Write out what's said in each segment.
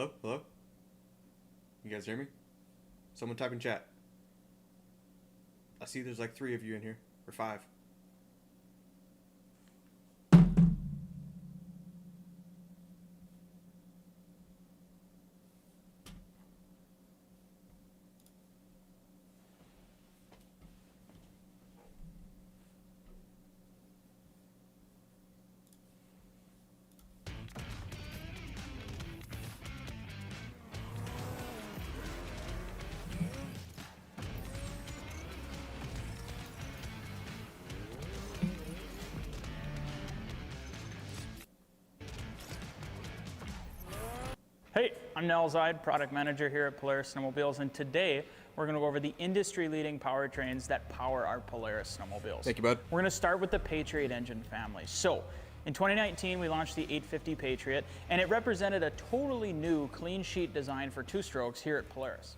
Hello? Hello? You guys hear me? Someone type in chat. I see there's like 3 of you in here. Or 5. Hey, I'm Nell Zide, product manager here at Polaris Snowmobiles, and today we're going to go over the industry-leading powertrains that power our Polaris Snowmobiles. Thank you, bud. We're going to start with the Patriot engine family. So, in 2019, we launched the 850 Patriot, and it represented a totally new clean sheet design for two-strokes here at Polaris.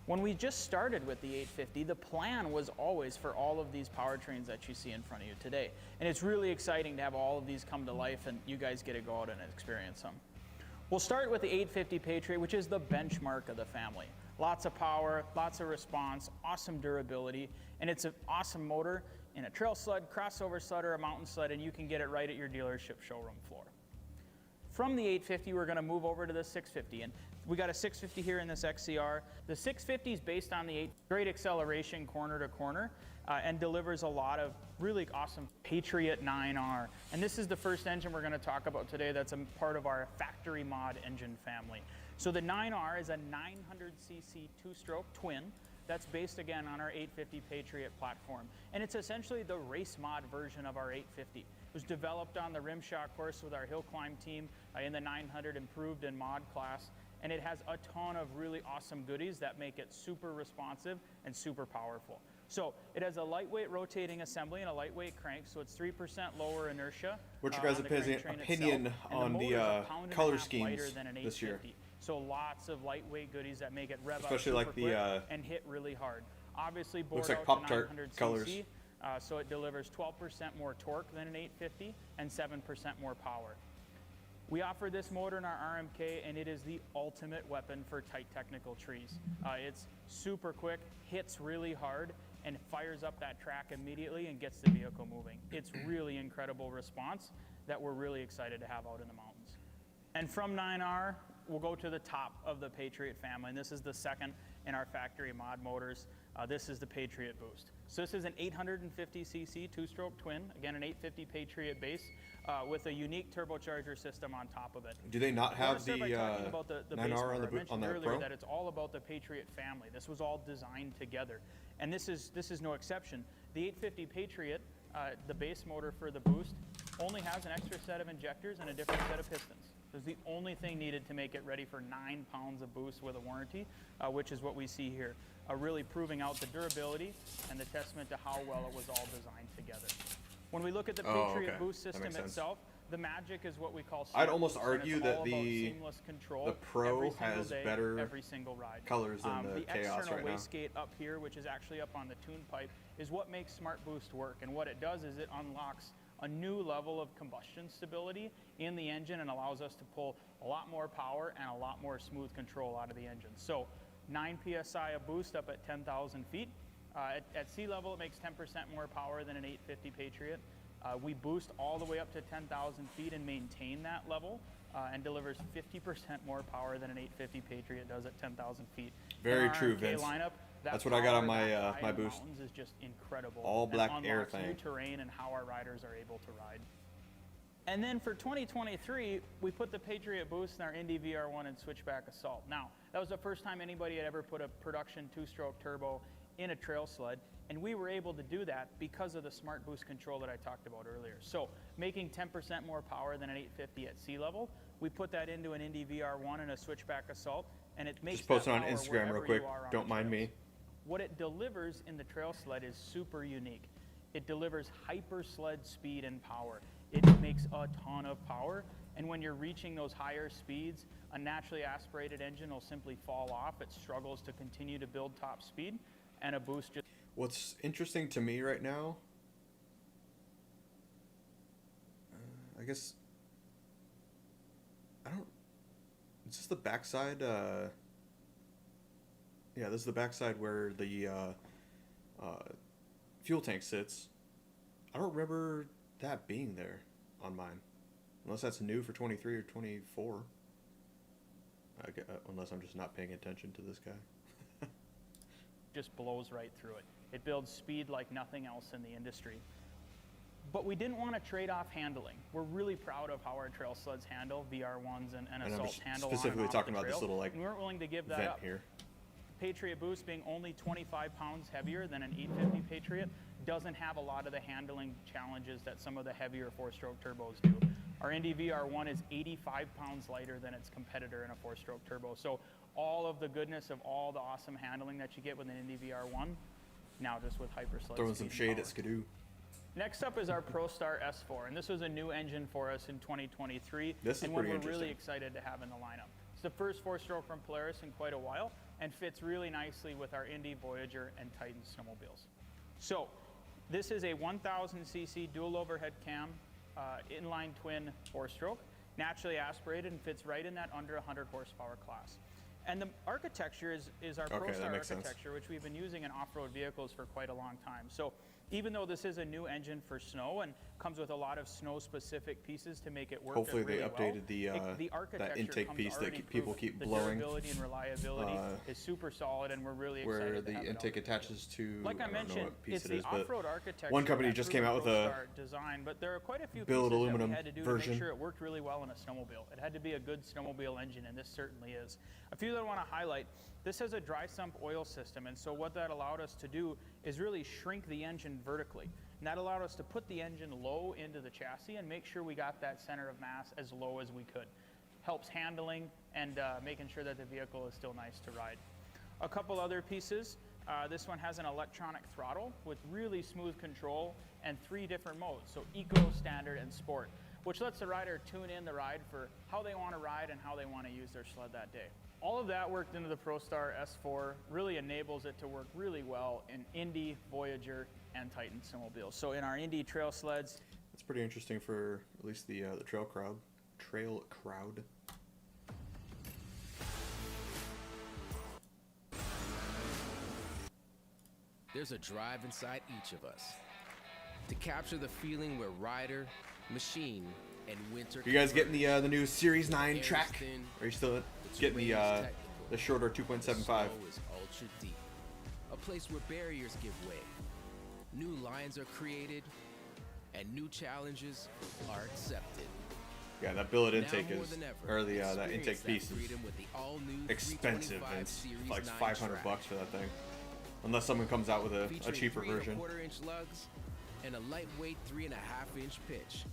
When we just started with the 850, the plan was always for all of these powertrains that you see in front of you today. And it's really exciting to have all of these come to life, and you guys get to go out and experience them. We'll start with the 850 Patriot, which is the benchmark of the family. Lots of power, lots of response, awesome durability, and it's an awesome motor in a trail sled, crossover sled, or a mountain sled, and you can get it right at your dealership showroom floor. From the 850, we're going to move over to the 650, and we got a 650 here in this XCR. The 650 is based on the 8, great acceleration corner to corner, and delivers a lot of really awesome Patriot 9R. And this is the first engine we're going to talk about today that's a part of our factory mod engine family. So the 9R is a 900cc two-stroke twin that's based again on our 850 Patriot platform. And it's essentially the race mod version of our 850. It was developed on the Rimshot course with our hill climb team in the 900 improved and mod class. And it has a ton of really awesome goodies that make it super responsive and super powerful. So it has a lightweight rotating assembly and a lightweight crank, so it's 3% lower inertia. What's your guys' opinion on the color schemes this year? So lots of lightweight goodies that make it rev especially up like super quick the and hit really hard. Obviously bored looks like out Pop-Tart to 900cc, colors. So it delivers 12% more torque than an 850 and 7% more power. We offer this motor in our RMK, and it is the ultimate weapon for tight technical trees. It's super quick, hits really hard, and fires up that track immediately and gets the vehicle moving. It's really incredible response that we're really excited to have out in the mountains. And from 9R, we'll go to the top of the Patriot family, and this is the second in our factory mod motors. This is the Patriot Boost. So this is an 850cc two-stroke twin, again an 850 Patriot base, with a unique turbocharger system on top of it. Do they not have the 9R on the Pro? That it's all about the Patriot family. This was all designed together, and this is no exception. The 850 Patriot, the base motor for the Boost, only has an extra set of injectors and a different set of pistons. It was the only thing needed to make it ready for 9 pounds of boost with a warranty, which is what we see here, really proving out the durability and the testament to how well it was all designed together. When we look at the Patriot Boost system itself, the magic is what we call I'd almost argue that the Pro has better every single ride. colors than the Chaos external right now. wastegate up here, which is actually up on the tune pipe, is what makes Smart Boost work. And what it does is it unlocks a new level of combustion stability in the engine and allows us to pull a lot more power and a lot more smooth control out of the engine. So 9 PSI of boost up at 10,000 feet. At sea level, it makes 10% more power than an 850 Patriot. We boost all the way up to 10,000 feet and maintain that level, and delivers 50% more power than an 850 Patriot does at 10,000 feet. Very true, Vince. Lineup, that's what I got on my my Boost. Is just incredible. All black air thing. New terrain and how our riders are able to ride. And then for 2023, we put the Patriot Boost in our Indy VR1 and Switchback Assault. Now, that was the first time anybody had ever put a production two-stroke turbo in a trail sled, and we were able to do that because of the Smart Boost control that I talked about earlier. So, making 10% more power than an 850 at sea level, we put that into an Indy VR1 and a Switchback Assault, and it makes just post it on Instagram real quick. Don't mind me. What it delivers in the trail sled is super unique. It delivers hyper sled speed and power. It makes a ton of power, and when you're reaching those higher speeds, a naturally aspirated engine will simply fall off. It struggles to continue to build top speed, and a Boost just... What's interesting to me right now, I guess, Is this the backside? Yeah, this is the backside where the fuel tank sits. I don't remember that being there on mine. Unless that's new for 23 or 24. Unless I'm just not paying attention to this guy. Just blows right through it. It builds speed like nothing else in the industry. But we didn't want to trade off handling. We're really proud of how our trail sleds handle, VR1s and Assaults handle specifically on and off talking the about trail, this little like and we weren't willing to give that vent up. here. Patriot Boost, being only 25 pounds heavier than an 850 Patriot, doesn't have a lot of the handling challenges that some of the heavier four-stroke turbos do. Our Indy VR1 is 85 pounds lighter than its competitor in a four-stroke turbo. So all of the goodness of all the awesome handling that you get with an Indy VR1, now just with hyper sled Throwing speed some shade and at Skidoo. Next up is our ProStar S4, and this was a new engine for us in 2023, This is and one pretty we're really interesting. excited to have in the lineup. It's the first four-stroke from Polaris in quite a while, and fits really nicely with our Indy, Voyager, and Titan snowmobiles. So, this is a 1,000cc dual overhead cam, inline twin four-stroke, naturally aspirated, and fits right in that under 100 horsepower class. And the architecture is our Okay, that ProStar makes sense. architecture, which we've been using in off-road vehicles for quite a long time. So even though this is a new engine for snow and comes with a lot of snow-specific pieces to make it work Hopefully really they updated well, the that architecture intake comes piece already that people proven. keep the blowing. durability and reliability is super solid, and we're really Where excited to the have it intake out. attaches to, Like I don't know mentioned, what piece it's it the is, but off-road architecture. one company that just through came the out with a ProStar design, but there are quite a few billet pieces aluminum that we had to do version. to make sure it worked really well in a snowmobile. It had to be a good snowmobile engine, and this certainly is. A few that I want to highlight: this has a dry sump oil system, and so what that allowed us to do is really shrink the engine vertically. And that allowed us to put the engine low into the chassis and make sure we got that center of mass as low as we could. Helps handling and making sure that the vehicle is still nice to ride. A couple other pieces. This one has an electronic throttle with really smooth control and 3 different modes, so Eco, Standard, and Sport, which lets the rider tune in the ride for how they want to ride and how they want to use their sled that day. All of that worked into the ProStar S4, really enables it to work really well in Indy, Voyager, and Titan snowmobiles. So in our Indy trail sleds, it's pretty interesting for at least the trail crowd. There's a drive inside each of us to capture the feeling where rider, machine, and winter. You guys getting the new Series 9 Air is track? thin, Are you still getting terrain is technical, the shorter the 2.75? snow is ultra deep, a place where barriers give way, new lines are created, and new challenges are accepted. Yeah, that billet Now intake more is, than ever, or the that experience intake that piece is freedom with the all-new expensive. 325 It's Series like 9 $500 track. for that thing, unless someone comes out with a Featuring cheaper 3 version. 1/4-inch lugs and a lightweight 3.5-inch pitch,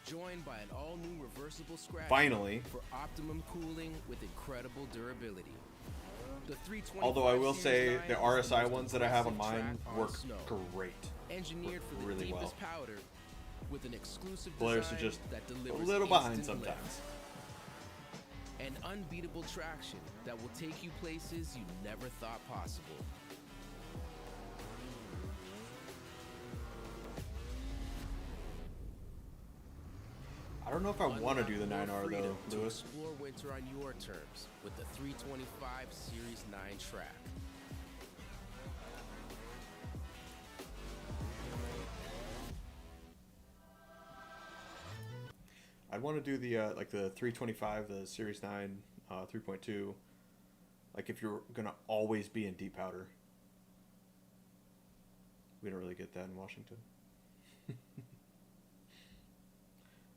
joined by an all-new reversible scratch Finally. for optimum cooling with incredible durability. The 325 Although I will Series say 9 the is RSI most ones that I have on impressive mine track on work snow. great. Engineered for the really deepest well. powder with an exclusive Polaris design is just that a delivers little behind instant lift. sometimes. And unbeatable traction that will take you places you never thought possible. I don't know if I want to do the Unlock more 9R though, freedom to Lewis. explore winter on your terms with the 325 Series 9 track. I'd want to do the like the 325, the Series 9 3.2. Like if you're gonna always be in deep powder. We don't really get that in Washington.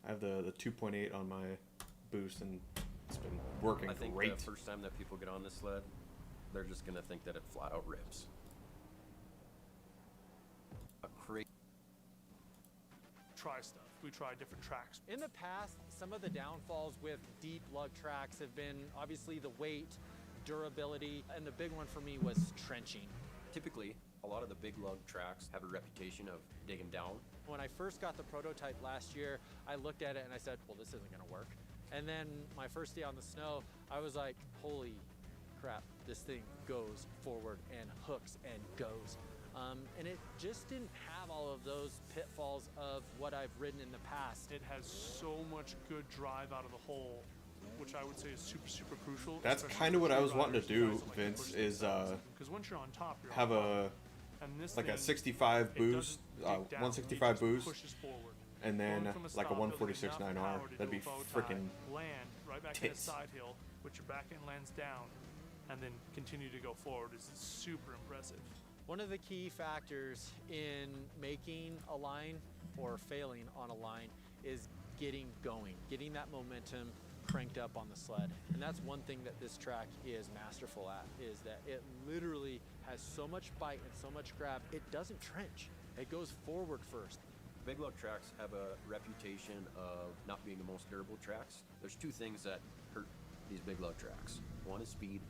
I have the 2.8 on my boost, and it's been working I think great. the first time that people get on this sled, they're just gonna think that it flat out rips. A crazy. Try stuff. We try different tracks. In the past, some of the downfalls with deep lug tracks have been obviously the weight, durability, and the big one for me was trenching. Typically, a lot of the big lug tracks have a reputation of digging down. When I first got the prototype last year, I looked at it and I said, well, this isn't gonna work. And then my first day on the snow, I was like, holy crap, this thing goes forward and hooks and goes. And it just didn't have all of those pitfalls of what I've ridden in the past. It has so much good drive out of the hole. which I would say is super, super crucial. That's especially kind of for what I true was wanting to riders, you do, guys that like to Vince, push is themselves. Because once you're on top, you're have on top. a And this like a thing, 65 it boost, doesn't dig down, 165 it just boost, pushes forward. and then Going from like a stop, building 146 enough 9R. power to That'd do be a bow tie, freaking land right back in a tits. side hill, which your back end lands down, and then continue to go forward is super impressive. One of the key factors in making a line or failing on a line is getting going, getting that momentum cranked up on the sled. And that's one thing that this track is masterful at, is that it literally has so much bite and so much grab, it doesn't trench. It goes forward first. Big lug tracks have a reputation of not being the most durable tracks. There's two things that hurt these big lug tracks. One is speed,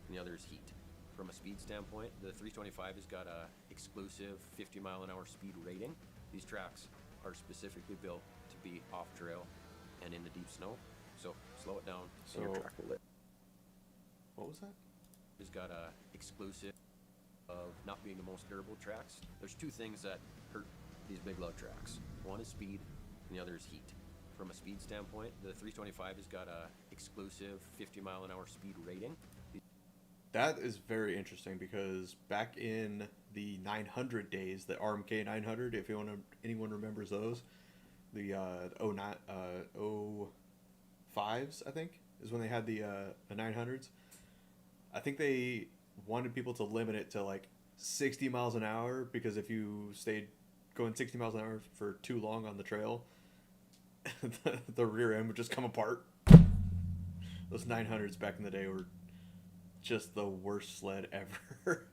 and the other is heat. From a speed standpoint, the 325 has got a exclusive 50-mile-an-hour speed rating. These tracks are specifically built to be off-trail and in the deep snow. So slow it down, and your So- track will live. What was that? Has got a exclusive of not being the most durable tracks. There's two things that hurt these big lug tracks. One is speed, and the other is heat. From a speed standpoint, the 325 has got a exclusive 50-mile-an-hour speed rating. That is very interesting because back in the 900 days, the RMK 900, if anyone remembers those, the 05s, I think, is when they had the 900s. I think they wanted people to limit it to like 60 miles an hour because if you stayed going 60 miles an hour for too long on the trail, the rear end would just come apart. Those 900s back in the day were just the worst sled ever.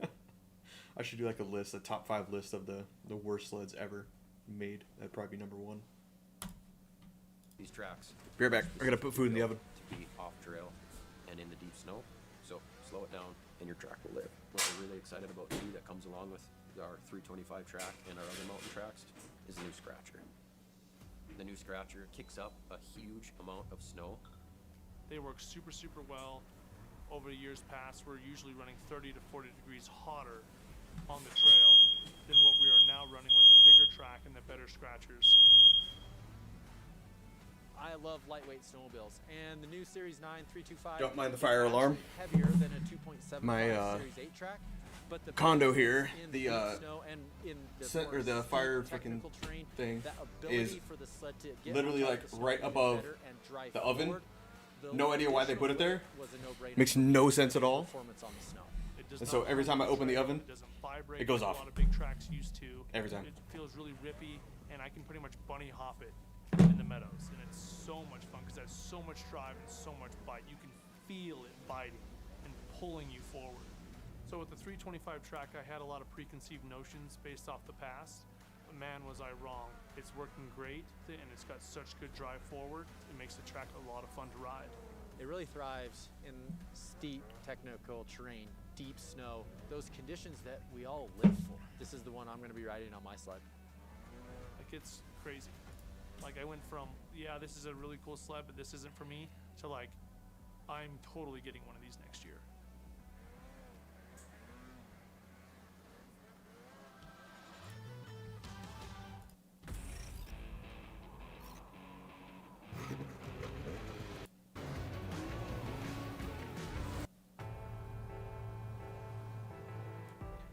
I should do like a top 5 list of the worst sleds ever made. That'd probably be number 1. These tracks. Be right back. I gotta put food in the oven. To be off trail and in the deep snow. So slow it down and your track will live. What we're really excited about too that comes along with our 325 track and our other mountain tracks is the new Scratcher. The new Scratcher kicks up a huge amount of snow. They work super, super well. Over the years past, we're usually running 30 to 40 degrees hotter on the trail than what we are now running with the bigger track and the better Scratchers. I love lightweight snowmobiles, and the new Series 9 325 Don't mind the is fire alarm. actually heavier than a 2.75 My, Series 8 track. But the condo benefits here, in the, deep snow and in or the more fire steep freaking technical terrain, thing that ability is for the sled to get literally on top like of the snow right even above better and drive the oven. forward, the No idea why they put it there. was a no-brainer Makes for no the sense at all. performance on the snow. It does And not so every time I vibrate, open the oven, it doesn't vibrate it goes like off. A lot of big tracks used to. Every time. It feels really rippy, and I can pretty much bunny hop it in the meadows, and it's so much fun because it has so much drive and so much bite. You can feel it biting and pulling you forward. So with the 325 track, I had a lot of preconceived notions based off the past. But man, was I wrong. It's working great, and it's got such good drive forward. It makes the track a lot of fun to ride. It really thrives in steep technical terrain, deep snow, those conditions that we all live for. This is the one I'm going to be riding on my sled. Like, it's crazy. Like, I went from, yeah, this is a really cool sled, but this isn't for me, to like, I'm totally getting one of these next year.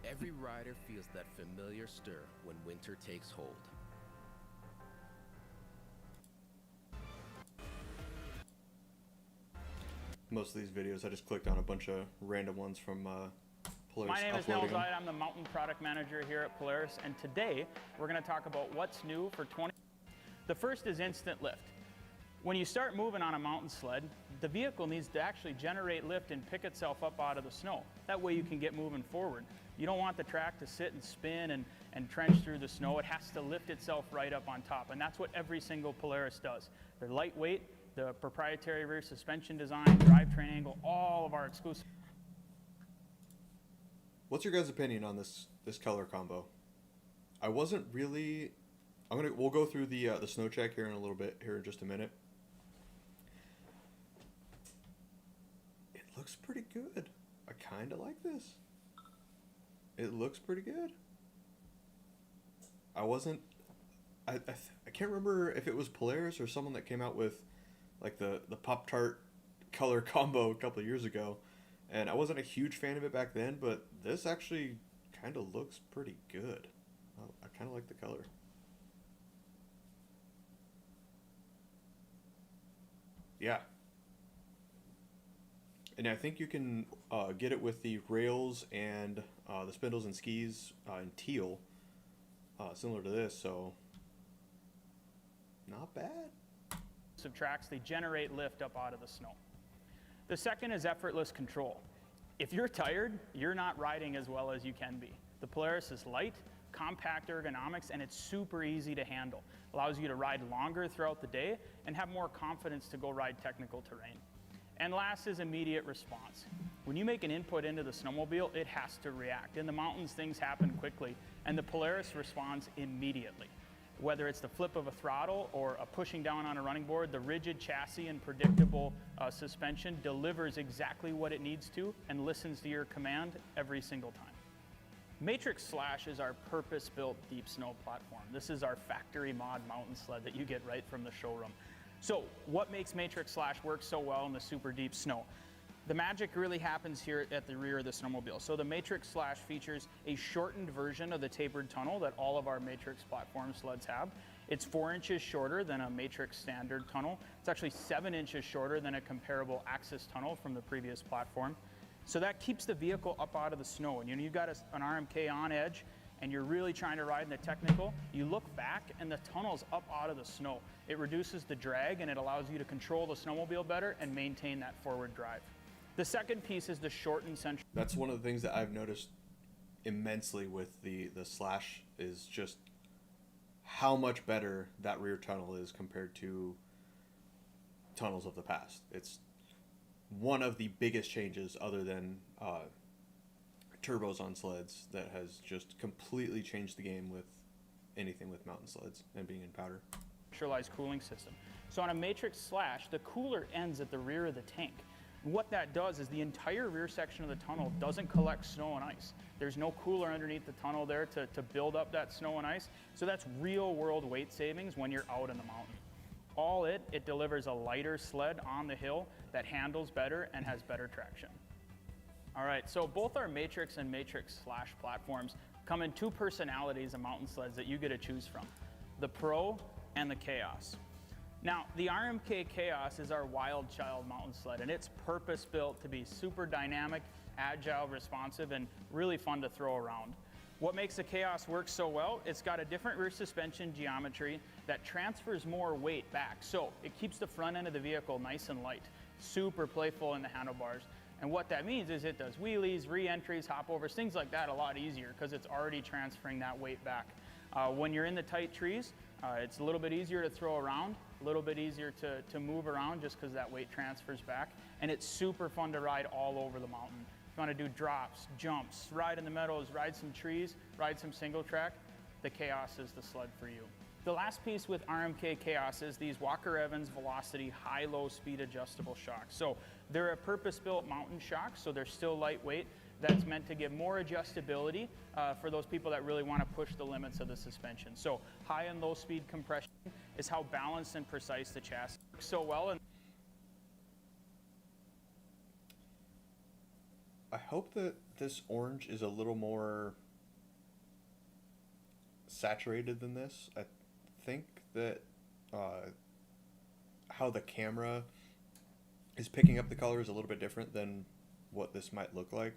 Every rider feels that familiar stir when winter takes hold. Most of these videos, I just clicked on a bunch of random ones from Polaris. My name is uploading Nels them. I'm the Mountain Product Manager here at Polaris, and today we're going to talk about what's new for 20. The first is instant lift. When you start moving on a mountain sled, the vehicle needs to actually generate lift and pick itself up out of the snow. That way you can get moving forward. You don't want the track to sit and spin and trench through the snow. It has to lift itself right up on top, and that's what every single Polaris does. They're lightweight, the proprietary rear suspension design, drivetrain angle, all of our exclusive. What's your guys' opinion on this color combo? I wasn't really. We'll go through the SnowCheck here in a little bit, here in just a minute. It looks pretty good. I kind of like this. It looks pretty good. I wasn't. I can't remember if it was Polaris or someone that came out with like the Pop-Tart color combo a couple of years ago, and I wasn't a huge fan of it back then, but this actually kind of looks pretty good. I kind of like the color. Yeah. And I think you can get it with the rails and the spindles and skis in teal, similar to this, so not bad. Of tracks, they generate lift up out of the snow. The second is effortless control. If you're tired, you're not riding as well as you can be. The Polaris is light, compact ergonomics, and it's super easy to handle. Allows you to ride longer throughout the day and have more confidence to go ride technical terrain. And last is immediate response. When you make an input into the snowmobile, it has to react. In the mountains, things happen quickly, and the Polaris responds immediately. Whether it's the flip of a throttle or a pushing down on a running board, the rigid chassis and predictable suspension delivers exactly what it needs to and listens to your command every single time. Matrix Slash is our purpose-built deep snow platform. This is our factory mod mountain sled that you get right from the showroom. So what makes Matrix Slash work so well in the super deep snow? The magic really happens here at the rear of the snowmobile. So the Matrix Slash features a shortened version of the tapered tunnel that all of our Matrix platform sleds have. It's 4 inches shorter than a Matrix standard tunnel. It's actually 7 inches shorter than a comparable Axis tunnel from the previous platform. So that keeps the vehicle up out of the snow. And you've got an RMK on edge and you're really trying to ride in the technical, you look back and the tunnel's up out of the snow. It reduces the drag and it allows you to control the snowmobile better and maintain that forward drive. The second piece is the shortened central. That's one of the things that I've noticed immensely with the Slash is just how much better that rear tunnel is compared to tunnels of the past. It's one of the biggest changes other than turbos on sleds that has just completely changed the game with anything with mountain sleds and being in powder. Centralized cooling system. So on a Matrix Slash, the cooler ends at the rear of the tank. What that does is the entire rear section of the tunnel doesn't collect snow and ice. There's no cooler underneath the tunnel there to build up that snow and ice. So that's real world weight savings when you're out in the mountain. All it delivers a lighter sled on the hill that handles better and has better traction. All right, so both our Matrix and Matrix Slash platforms come in 2 personalities of mountain sleds that you get to choose from, the Pro and the Chaos. Now, the RMK Chaos is our wild child mountain sled, and it's purpose-built to be super dynamic, agile, responsive, and really fun to throw around. What makes the Chaos work so well, it's got a different rear suspension geometry that transfers more weight back. So it keeps the front end of the vehicle nice and light, super playful in the handlebars. And what that means is it does wheelies, re-entries, hopovers, things like that a lot easier because it's already transferring that weight back. When you're in the tight trees, it's a little bit easier to throw around, a little bit easier to move around just because that weight transfers back. And it's super fun to ride all over the mountain. If you want to do drops, jumps, ride in the meadows, ride some trees, ride some single track, the Chaos is the sled for you. The last piece with RMK Chaos is these Walker Evans Velocity high-low speed adjustable shocks. So they're a purpose-built mountain shock, so they're still lightweight. That's meant to give more adjustability for those people that really want to push the limits of the suspension. So high and low speed compression is how balanced and precise the chassis works so well. And I hope that this orange is a little more saturated than this. I think that how the camera is picking up the color is a little bit different than what this might look like.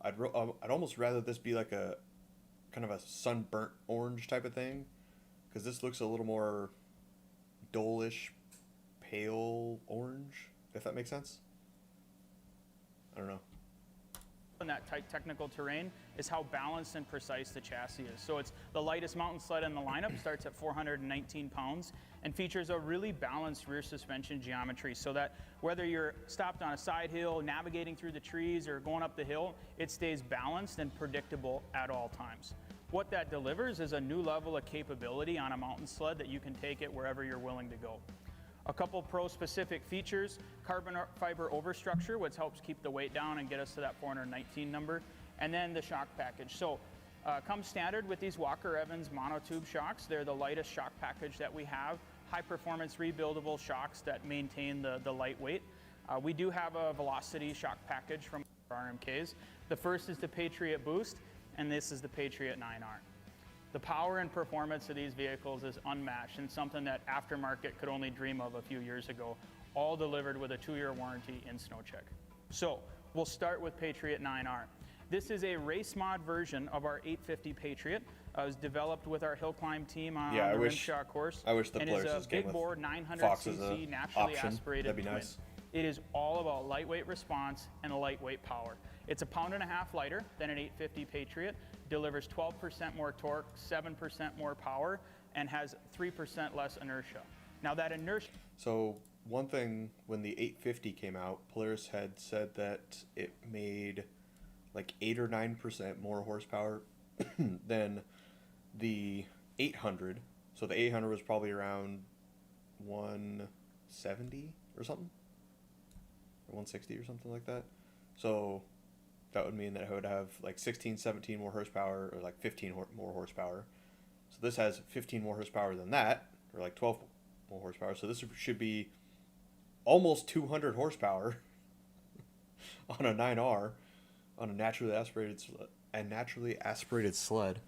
I'd almost rather this be like a kind of a sunburnt orange type of thing, because this looks a little more dull-ish, pale orange, if that makes sense. I don't know. in that tight technical terrain is how balanced and precise the chassis is. So it's the lightest mountain sled in the lineup, starts at 419 pounds, and features a really balanced rear suspension geometry so that whether you're stopped on a side hill, navigating through the trees, or going up the hill, it stays balanced and predictable at all times. What that delivers is a new level of capability on a mountain sled that you can take it wherever you're willing to go. A couple pro-specific features: carbon fiber overstructure, which helps keep the weight down and get us to that 419 number, and then the shock package. So comes standard with these Walker Evans monotube shocks. They're the lightest shock package that we have. High performance rebuildable shocks that maintain the lightweight. We do have a velocity shock package from our RMKs. The first is the Patriot Boost, and this is the Patriot 9R. The power and performance of these vehicles is unmatched and something that aftermarket could only dream of a few years ago, all delivered with a 2-year warranty in SnowCheck. So we'll start with Patriot 9R. This is a race mod version of our 850 Patriot. It was developed with our hill climb team on the Rimshaw course. I wish the Polaris is a big bore 900cc naturally aspirated That'd be twin. nice. It is all about lightweight response and lightweight power. It's 1.5 pounds lighter than an 850 Patriot, delivers 12% more torque, 7% more power, and has 3% less inertia. Now that inertia... So one thing, when the 850 came out, Polaris had said that it made like 8 or 9% more horsepower than the 800. So the 800 was probably around 170 or something, or 160 or something like that. So that would mean that it would have like 16, 17 more horsepower, or like 15 more horsepower. So this has 15 more horsepower than that, or like 12 more horsepower. So this should be almost 200 horsepower on a 9R, on a naturally aspirated sled.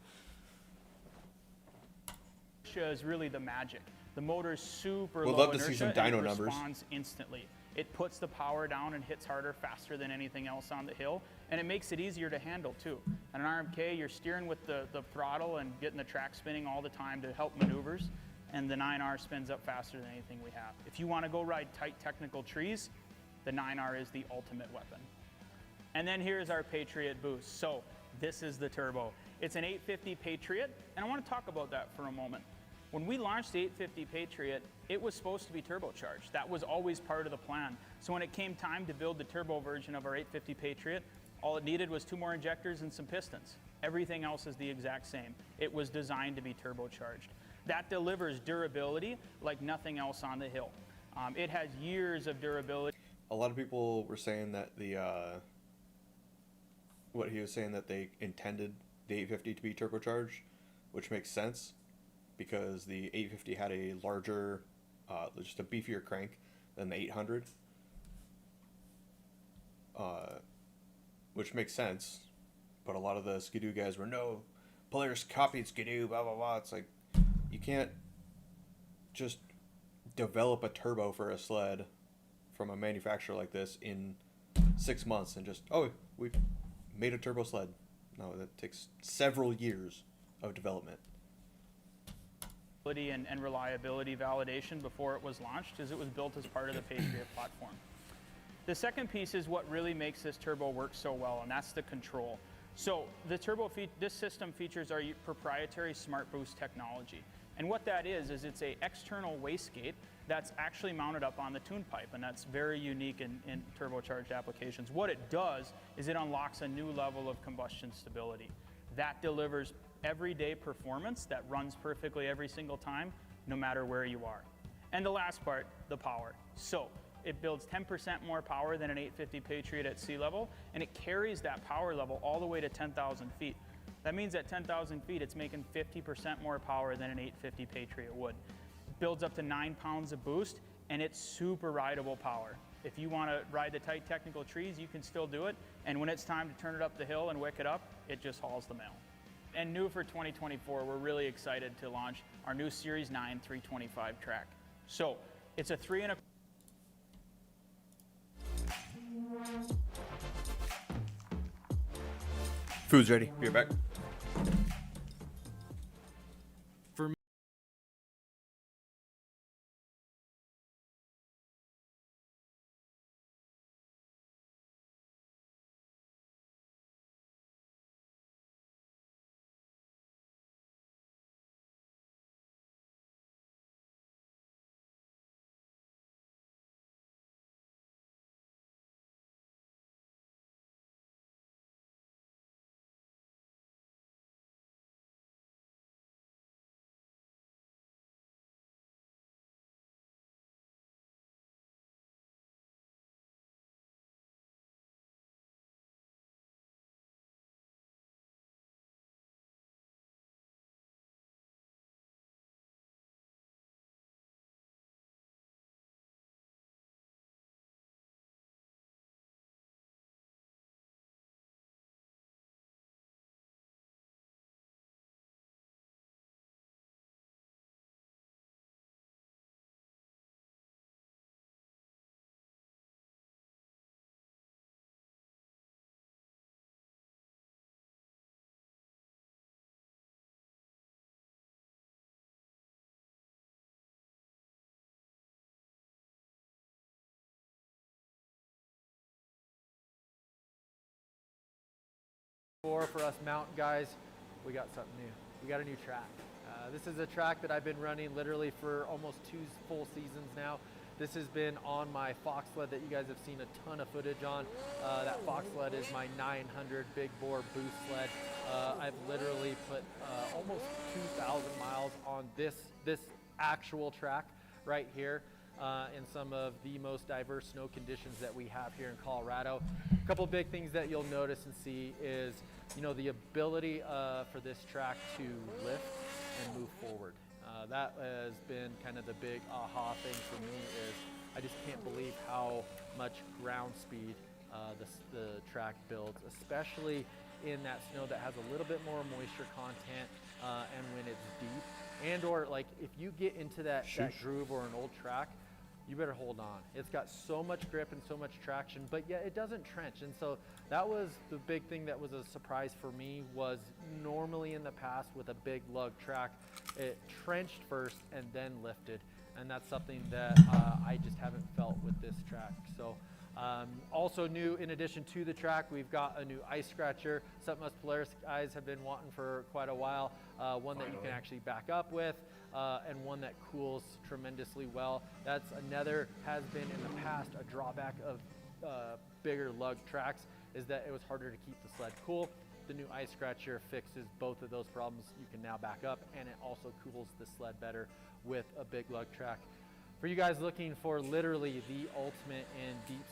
is really the magic. The motor's super We'd low love to inertia see some and dyno it numbers. responds instantly. It puts the power down and hits harder faster than anything else on the hill, and it makes it easier to handle too. On an RMK, you're steering with the throttle and getting the track spinning all the time to help maneuvers, and the 9R spins up faster than anything we have. If you want to go ride tight technical trees, the 9R is the ultimate weapon. And then here's our Patriot Boost. So this is the turbo. It's an 850 Patriot, and I want to talk about that for a moment. When we launched the 850 Patriot, it was supposed to be turbocharged. That was always part of the plan. So when it came time to build the turbo version of our 850 Patriot, all it needed was 2 more injectors and some pistons. Everything else is the exact same. It was designed to be turbocharged. That delivers durability like nothing else on the hill. It has years of durability. A lot of people were saying that what he was saying, that they intended the 850 to be turbocharged, which makes sense because the 850 had a larger, just a beefier crank than the 800, which makes sense. But a lot of the Skidoo guys were, no, Polaris copied Skidoo, blah, blah, blah. It's like, you can't just develop a turbo for a sled from a manufacturer like this in 6 months and just, oh, we've made a turbo sled. No, that takes several years of development. And reliability validation before it was launched, as it was built as part of the Patriot platform. The second piece is what really makes this turbo work so well, and that's the control. So the turbo, this system features our proprietary Smart Boost technology. And what that is it's a external wastegate that's actually mounted up on the tune pipe, and that's very unique in turbocharged applications. What it does is it unlocks a new level of combustion stability. That delivers everyday performance that runs perfectly every single time, no matter where you are. And the last part, the power. So it builds 10% more power than an 850 Patriot at sea level, and it carries that power level all the way to 10,000 feet. That means at 10,000 feet, it's making 50% more power than an 850 Patriot would. It builds up to 9 pounds of boost, and it's super rideable power. If you want to ride the tight technical trees, you can still do it, and when it's time to turn it up the hill and wick it up, it just hauls the mail. And new for 2024, we're really excited to launch our new Series 9 325 track. So it's a 3.25. Food's ready. Be right back. For us mountain guys, we got something new. We got a new track. This is a track that I've been running literally for almost 2 full seasons now. This has been on my Fox sled that you guys have seen a ton of footage on. That Fox sled is my 900 big bore boost sled. I've literally put almost 2,000 miles on this actual track right here in some of the most diverse snow conditions that we have here in Colorado. A couple big things that you'll notice and see is, you know, the ability for this track to lift and move forward. That has been kind of the big aha thing for me, is I just can't believe how much ground speed the track builds, especially in that snow that has a little bit more moisture content and when it's deep. And or like if you get into that groove or an old track, you better hold on. It's got so much grip and so much traction, but yet it doesn't trench. And so that was the big thing that was a surprise for me, was normally in the past with a big lug track, it trenched first and then lifted. And that's something that I just haven't felt with this track. So also new, in addition to the track, we've got a new ice scratcher, something us Polaris guys have been wanting for quite a while. One that you can actually back up with, and one that cools tremendously well. That's another, has been in the past a drawback of bigger lug tracks, is that it was harder to keep the sled cool. The new ice scratcher fixes both of those problems. You can now back up, and it also cools the sled better with a big lug track. For you guys looking for literally the ultimate in deep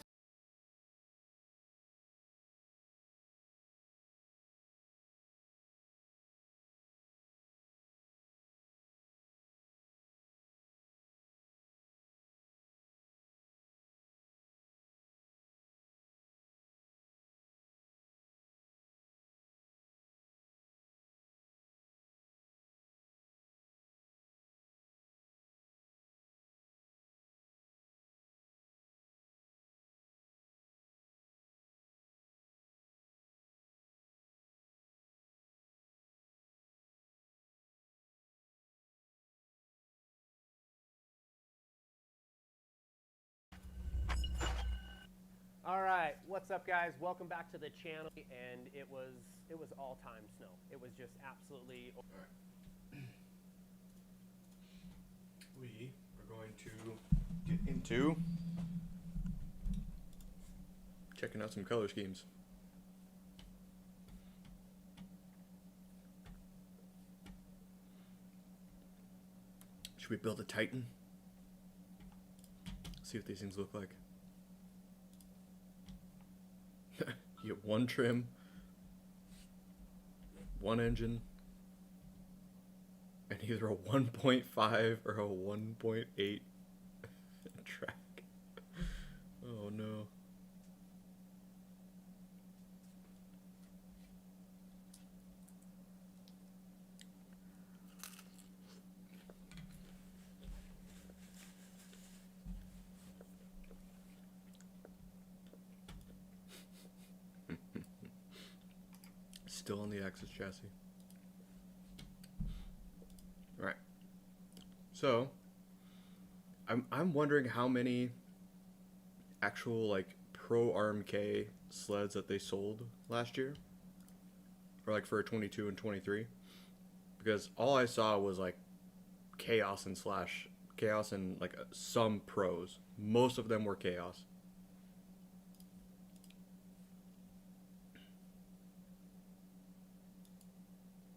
All right, what's up, guys? Welcome back to the channel. And it was all-time snow. It was just absolutely. We are going to get into checking out some color schemes. Should we build a Titan? See what these things look like. You get one trim, one engine, and either a 1.5 or a 1.8 track. Oh no. Still on the Axis chassis. All right. So, I'm wondering how many actual like Pro RMK sleds that they sold last year, or like for 22 and 23, because all I saw was like Chaos and like some Pros. Most of them were Chaos.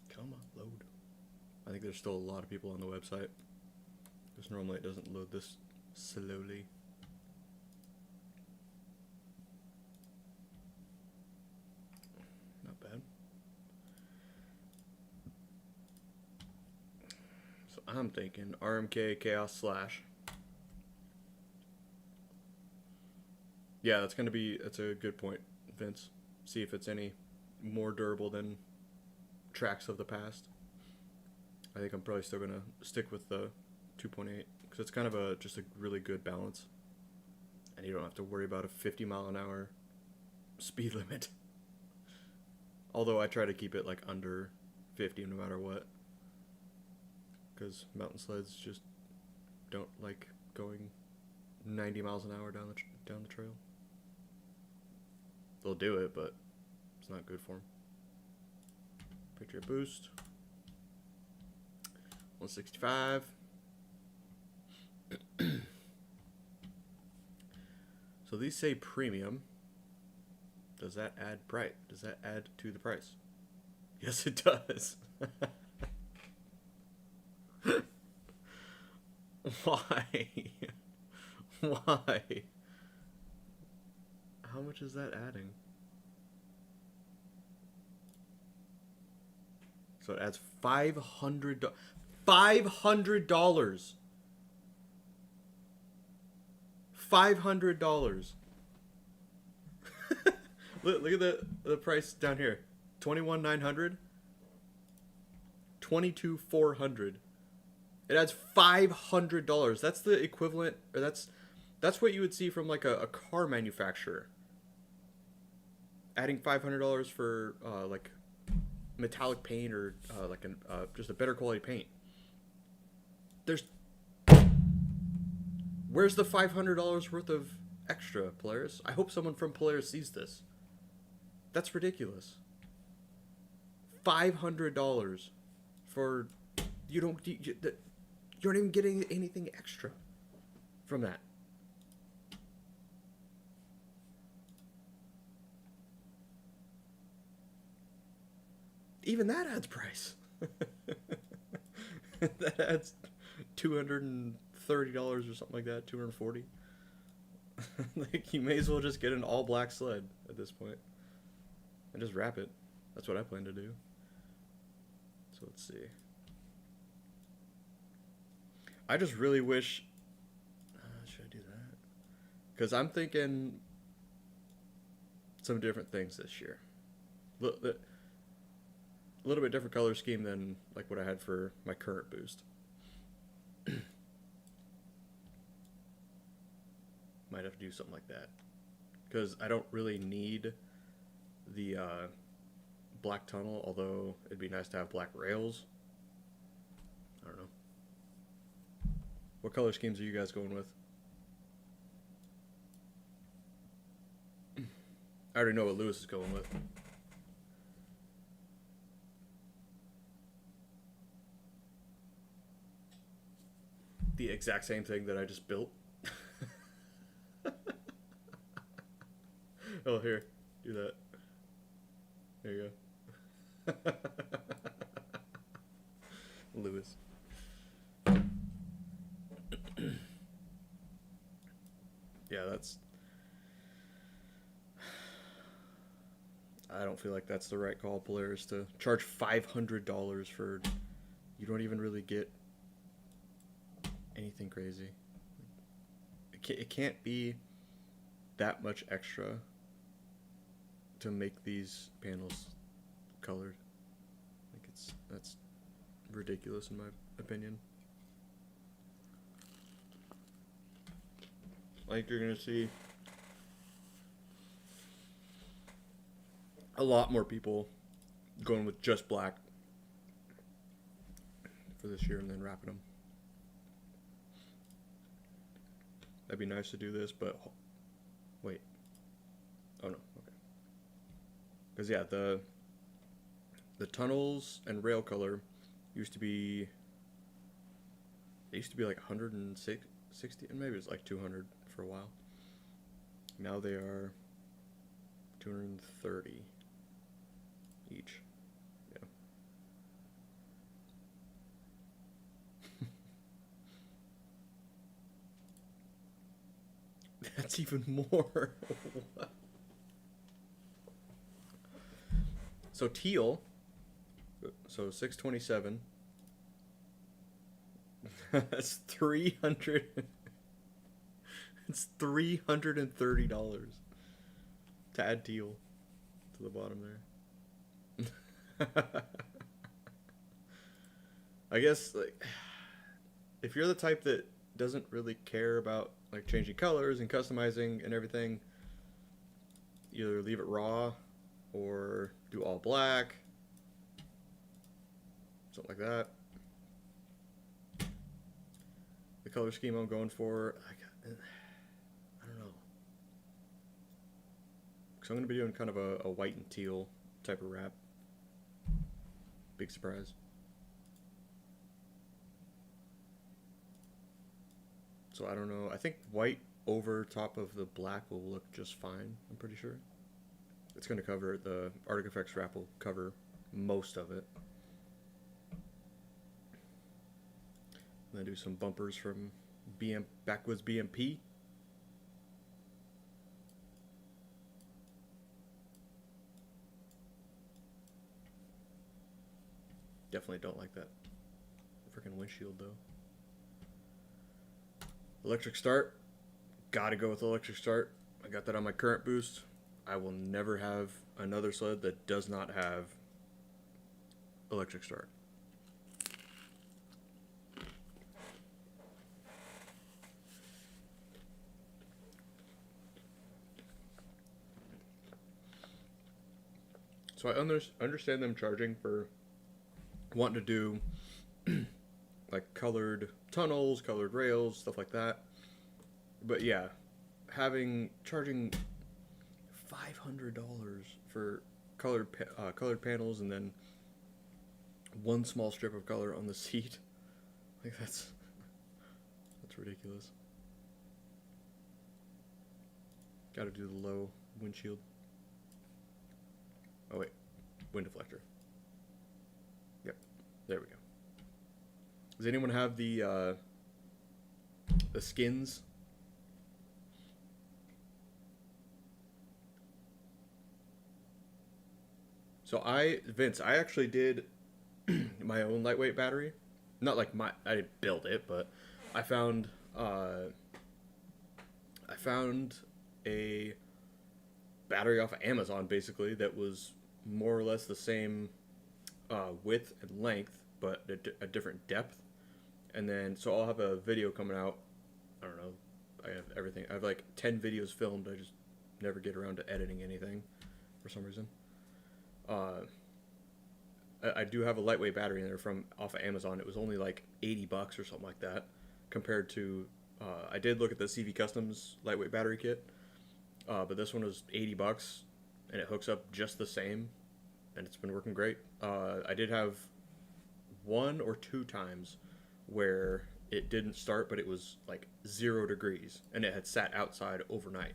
Come on, load. I think there's still a lot of people on the website, because normally it doesn't load this slowly. Not bad. So I'm thinking RMK Chaos Slash. Yeah, that's a good point, Vince. See if it's any more durable than tracks of the past. I think I'm probably still gonna stick with the 2.8 because it's kind of just a really good balance, and you don't have to worry about a 50-mile-an-hour speed limit. Although I try to keep it like under 50 no matter what, because mountain sleds just don't like going 90 miles an hour down the trail. They'll do it, but it's not good for them. Patriot Boost. 165. So these say premium. Does that add price? Does that add to the price? Yes, it does. Why? Why? How much is that adding? So it adds $500. $500. $500. Look at the price down here. $21,900. $22,400. It adds $500. That's the equivalent, or that's what you would see from like a car manufacturer. Adding $500 for like metallic paint or like just a better quality paint. Where's the $500 worth of extra, Polaris? I hope someone from Polaris sees this. That's ridiculous. $500 for you're not even getting anything extra from that. Even that adds price. That adds $230 or something like that, $240. Like, you may as well just get an all black sled at this point and just wrap it. That's what I plan to do. So let's see. I just really wish. Should I do that? Because I'm thinking some different things this year. A little bit different color scheme than like what I had for my current boost. Might have to do something like that. Because I don't really need the black tunnel, although it'd be nice to have black rails. I don't know. What color schemes are you guys going with? I already know what Lewis is going with. The exact same thing that I just built. Oh, here. Do that. There you go. Lewis. Yeah, that's... I don't feel like that's the right call, Polaris, to charge $500 for... You don't even really get anything crazy. It can't be that much extra to make these panels colored. Like, that's ridiculous in my opinion. Like, you're gonna see a lot more people going with just black for this year and then wrapping them. That'd be nice to do this, but wait. Oh no, okay. Because yeah, the tunnels and rail color used to be, they used to be like 160, and maybe it was like 200 for a while. Now they are 230 each. Yeah. That's even more. What? So teal, so 627. That's 300. It's $330 to add teal to the bottom there. I guess, like, if you're the type that doesn't really care about like changing colors and customizing and everything, either leave it raw or do all black, something like that. The color scheme I'm going for, I don't know, because I'm going to be doing kind of a white and teal type of wrap. big surprise. So I don't know. I think white over top of the black will look just fine. I'm pretty sure. It's going to cover, the Arctic Effects wrap will cover most of it. And then do some bumpers from Backwoods BMP. Definitely don't like that freaking windshield though. Electric start. Gotta go with electric start. I got that on my current boost. I will never have another sled that does not have electric start. So I understand them charging for wanting to do like colored tunnels, colored rails, stuff like that. But yeah, charging $500 for colored panels and then one small strip of color on the seat, like that's ridiculous. Got to do the low windshield. Oh wait, wind deflector. Yep, there we go. Does anyone have the skins? So Vince, I actually did my own lightweight battery. Not like I didn't build it, but I found a battery off of Amazon basically that was more or less the same width and length, but a different depth. And then, so I'll have a video coming out. I don't know. I have everything. I have like 10 videos filmed. I just never get around to editing anything for some reason. I do have a lightweight battery in there off of Amazon. It was only like $80 or something like that, compared to I did look at the CV Customs lightweight battery kit, but this one was $80 and it hooks up just the same, and it's been working great. I did have 1 or 2 times where it didn't start, but it was like 0 degrees and it had sat outside overnight.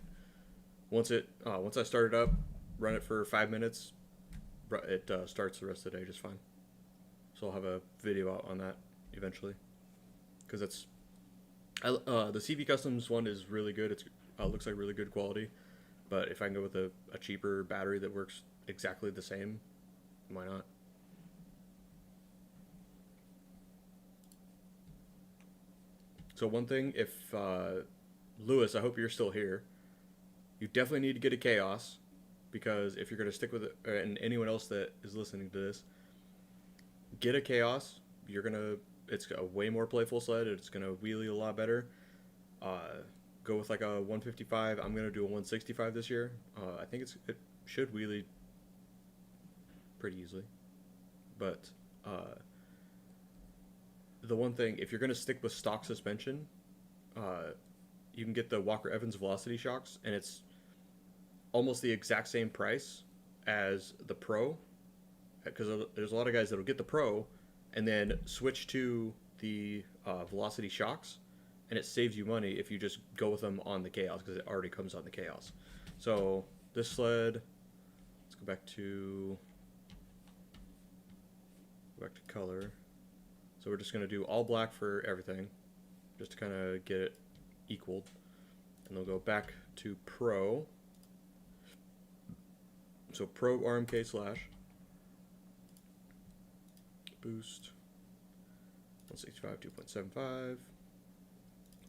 Once I started up, run it for 5 minutes, it starts the rest of the day just fine. So I'll have a video out on that eventually, because it's the CV Customs one is really good. It's looks like really good quality, but if I can go with a cheaper battery that works exactly the same, why not? So one thing, if Lewis, I hope you're still here, you definitely need to get a Chaos. Because if you're going to stick with it, and anyone else that is listening to this, get a Chaos. It's a way more playful sled. It's going to wheelie a lot better. Go with like a 155. I'm going to do a 165 this year. I think it should wheelie pretty easily. But the one thing, if you're going to stick with stock suspension, you can get the Walker Evans Velocity shocks, and it's almost the exact same price as the Pro, because there's a lot of guys that'll get the Pro and then switch to the Velocity shocks, and it saves you money if you just go with them on the Chaos, because it already comes on the Chaos. So this sled, let's go back to color. So we're just going to do all black for everything, just to kind of get it equaled, and they'll go back to Pro. So Pro RMK slash boost 165 2.75,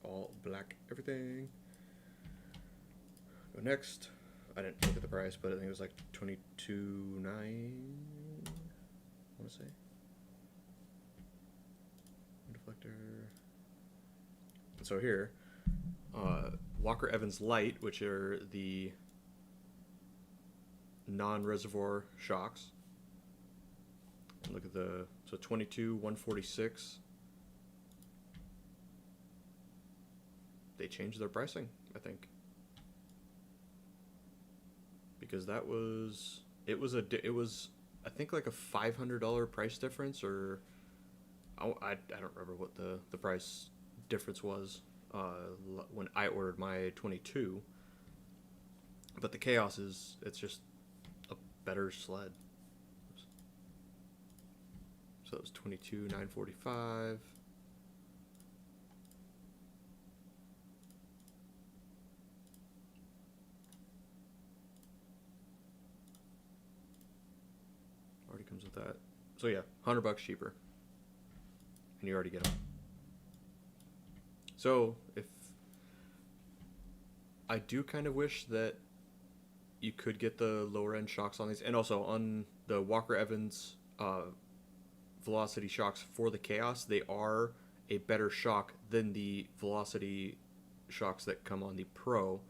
all black everything. Go next. I didn't look at the price, but I think it was like $22.9. I want to say. Deflector. And so here, Walker Evans Light, which are the non-reservoir shocks. And look at so 22 146. They changed their pricing, I think, because it was I think like a $500 price difference, or I don't remember what the price difference was when I ordered my 22. But the Chaos it's just a better sled. So it was $22,945. Already comes with that. So yeah, $100 cheaper, and you already get them. So if I do kind of wish that you could get the lower end shocks on these, and also on the Walker Evans Velocity shocks for the Chaos, they are a better shock than the Velocity shocks that come on the Pro,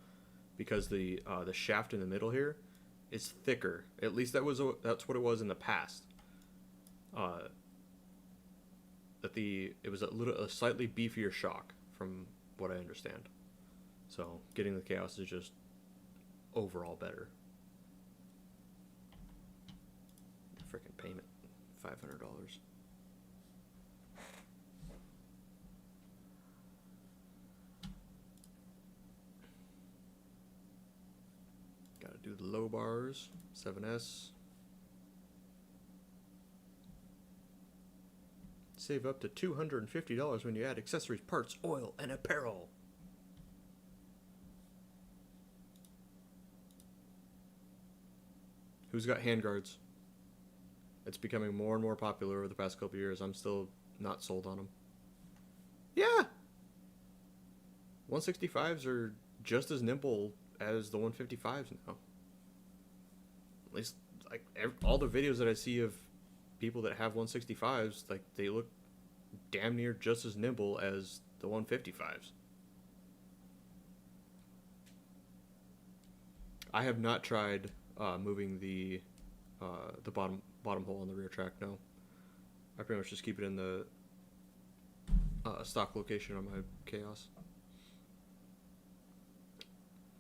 because the shaft in the middle here is thicker. At least that's what it was in the past. It was a slightly beefier shock from what I understand. So getting the Chaos is just overall better. Freaking payment, $500. Gotta do the low bars, 7S. Save up to $250 when you add accessories, parts, oil, and apparel. Who's got handguards? It's becoming more and more popular over the past couple years. I'm still not sold on them. Yeah! 165s are just as nimble as the 155s now. At least, like, all the videos that I see of people that have 165s, like, they look damn near just as nimble as the 155s. I have not tried moving the bottom hole on the rear track. No, I pretty much just keep it in the stock location on my Chaos.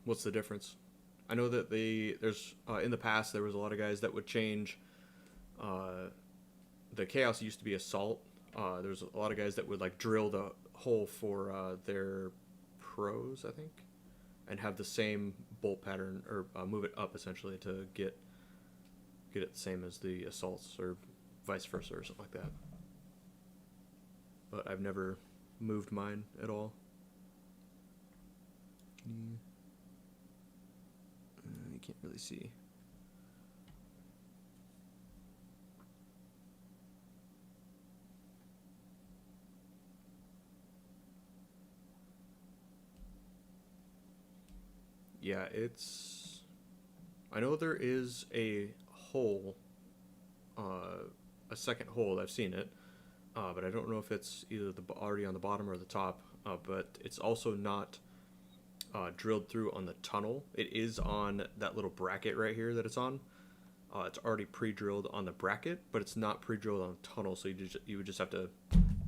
What's the difference? I know that there's in the past there was a lot of guys that would change. The Chaos used to be assault. There's a lot of guys that would like drill the hole for their Pros, I think, and have the same bolt pattern, or move it up essentially to get it the same as the assaults, or vice versa, or something like that. But I've never moved mine at all. You can't really see. Yeah, I know there is a hole, a second hole. I've seen it, but I don't know if it's either already on the bottom or the top. But it's also not drilled through on the tunnel. It is on that little bracket right here that it's on. It's already pre-drilled on the bracket, but it's not pre-drilled on the tunnel. So you would just have to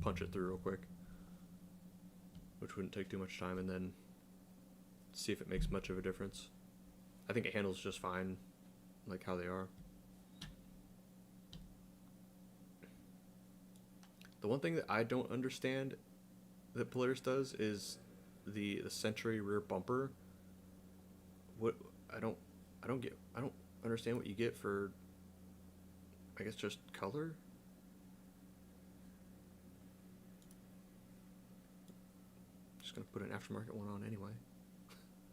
punch it through real quick, which wouldn't take too much time, and then see if it makes much of a difference. I think it handles just fine, like how they are. The one thing that I don't understand that Polaris does is the Century rear bumper. I don't understand what you get for, I guess, just color. Just gonna put an aftermarket one on anyway.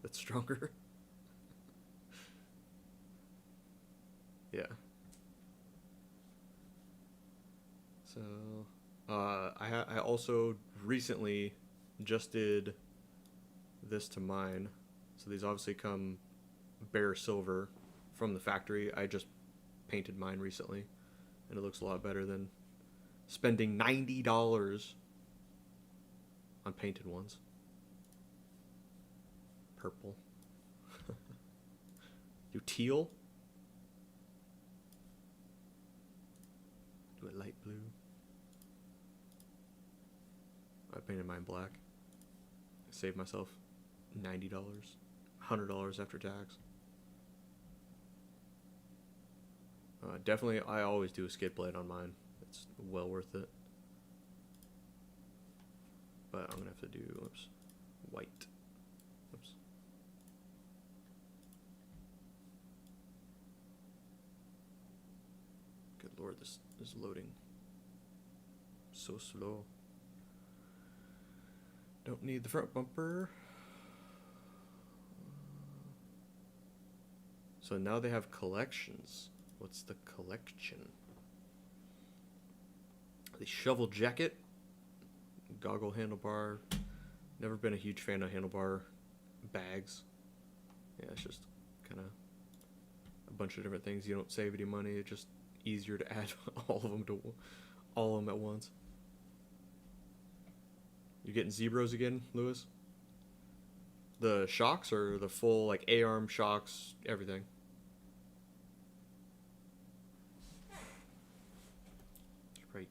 That's stronger. Yeah. So, I also recently just did this to mine. So these obviously come bare silver from the factory. I just painted mine recently, and it looks a lot better than spending $90 on painted ones. Purple. Do teal. Do a light blue. I painted mine black. I saved myself $90. $100 after tax. Definitely, I always do a skid plate on mine. It's well worth it. But I'm gonna have to do, oops, white. Oops. Good lord, this is loading so slow. Don't need the front bumper. So now they have collections. What's the collection? The shovel jacket, goggle handlebar. Never been a huge fan of handlebar bags. Yeah, it's just kind of a bunch of different things. You don't save any money. It's just easier to add all of them at once. You getting zebras again, Lewis? The shocks or the full like A-arm shocks, everything? Should probably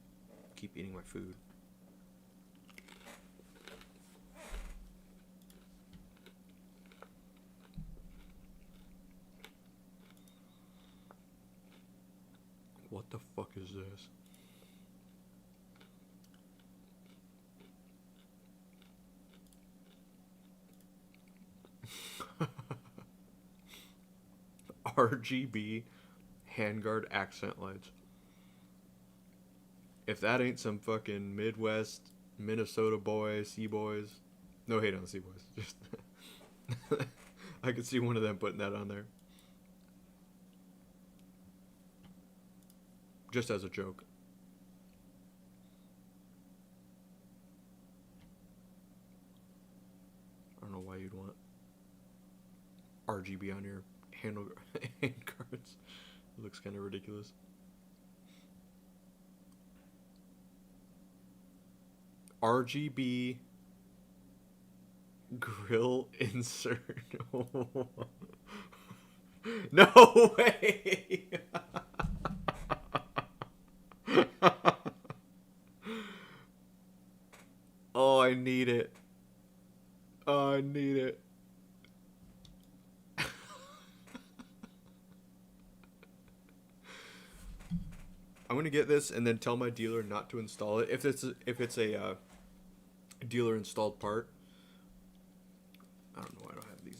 keep eating my food. What the fuck is this? RGB handguard accent lights. If that ain't some fucking Midwest Minnesota boys, Sea Boys. No hate on the Sea Boys. Just I could see one of them putting that on there. Just as a joke. I don't know why you'd want RGB on your hand cards. It looks kind of ridiculous. RGB grill insert. No way. Oh, I need it. Oh, I need it. I'm gonna get this and then tell my dealer not to install it if it's a dealer installed part. I don't know why I don't have these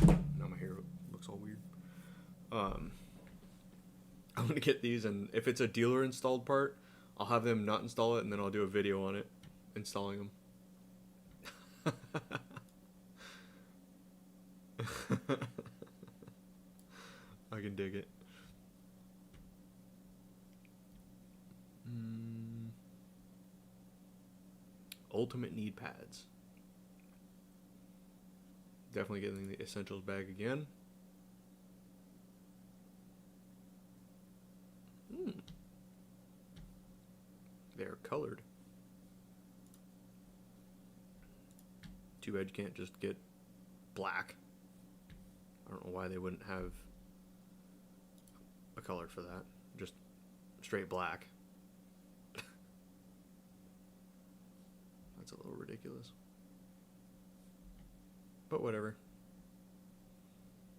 on. Now my hair looks all weird. I'm gonna get these, and if it's a dealer installed part, I'll have them not install it, and then I'll do a video on it installing them. I can dig it. Ultimate need pads. Definitely getting the essentials bag again. They're colored. Too bad you can't just get black. I don't know why they wouldn't have a color for that. Just straight black. That's a little ridiculous. But whatever.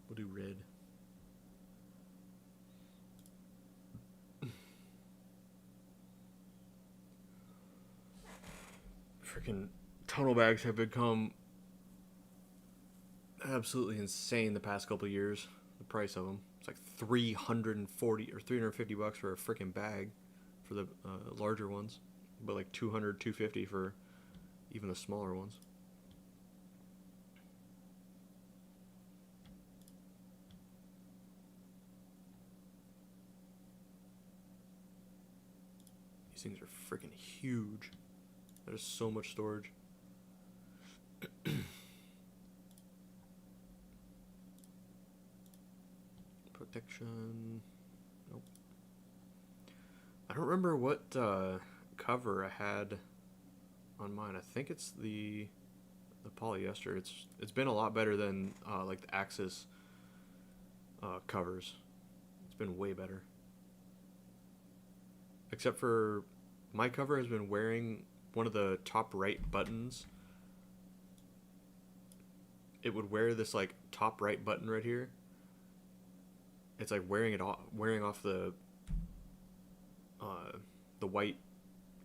We'll do red. Freaking tunnel bags have become absolutely insane the past couple of years. The price of them. It's like $340 or $350 for a freaking bag for the larger ones, but like $200, $250 for even the smaller ones. These things are freaking huge. That is so much storage. Protection. Nope. I don't remember what cover I had on mine. I think it's the polyester. It's been a lot better than like the Axis covers. It's been way better. Except for my cover has been wearing one of the top right buttons. It would wear this like top right button right here, it's like wearing off the white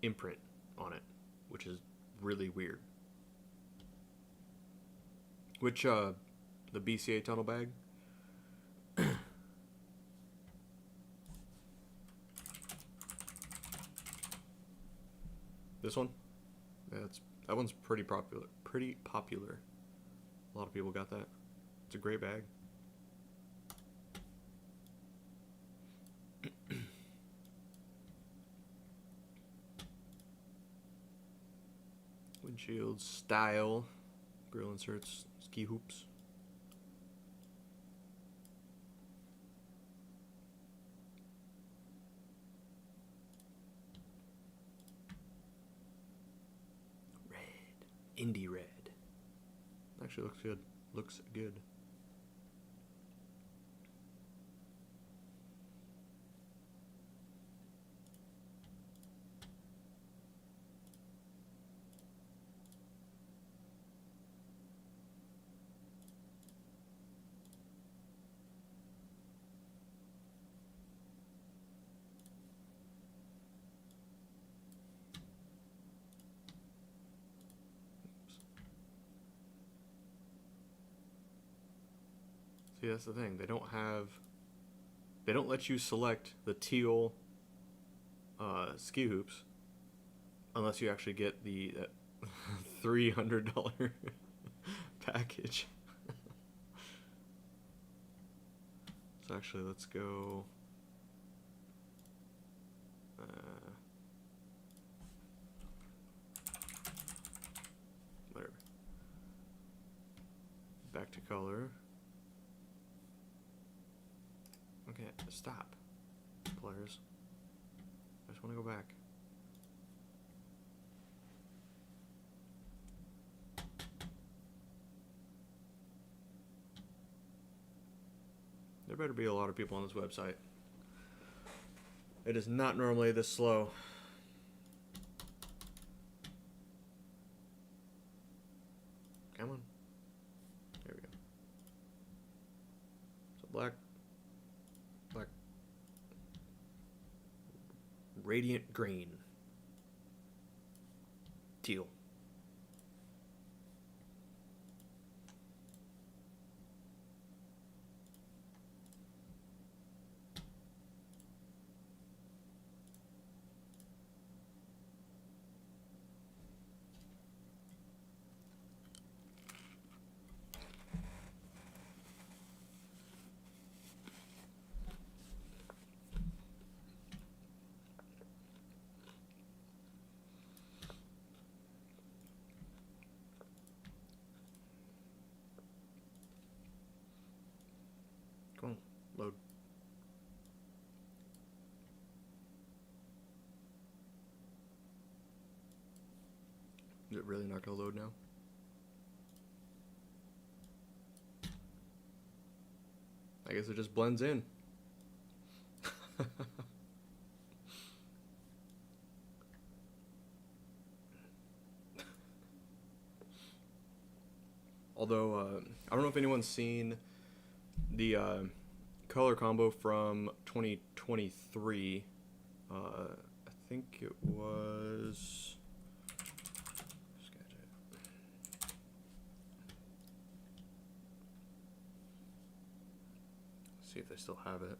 imprint on it, which is really weird. Which the BCA tunnel bag. This one, yeah, that one's pretty popular. Pretty popular. A lot of people got that. It's a great bag. Windshield style, grill inserts, ski hoops. Indie red. Actually looks good. Looks good. See, that's the thing. They don't let you select the teal ski hoops unless you actually get the $300 package. So actually, let's go. Whatever. Back to color. Okay, stop. Polaris. I just want to go back. There better be a lot of people on this website. It is not normally this slow. Come on. There we go. So black. Radiant green. Teal. Come on, load. Is it really not gonna load now? I guess it just blends in. Although, I don't know if anyone's seen the color combo from 2023. I think it was. See if they still have it.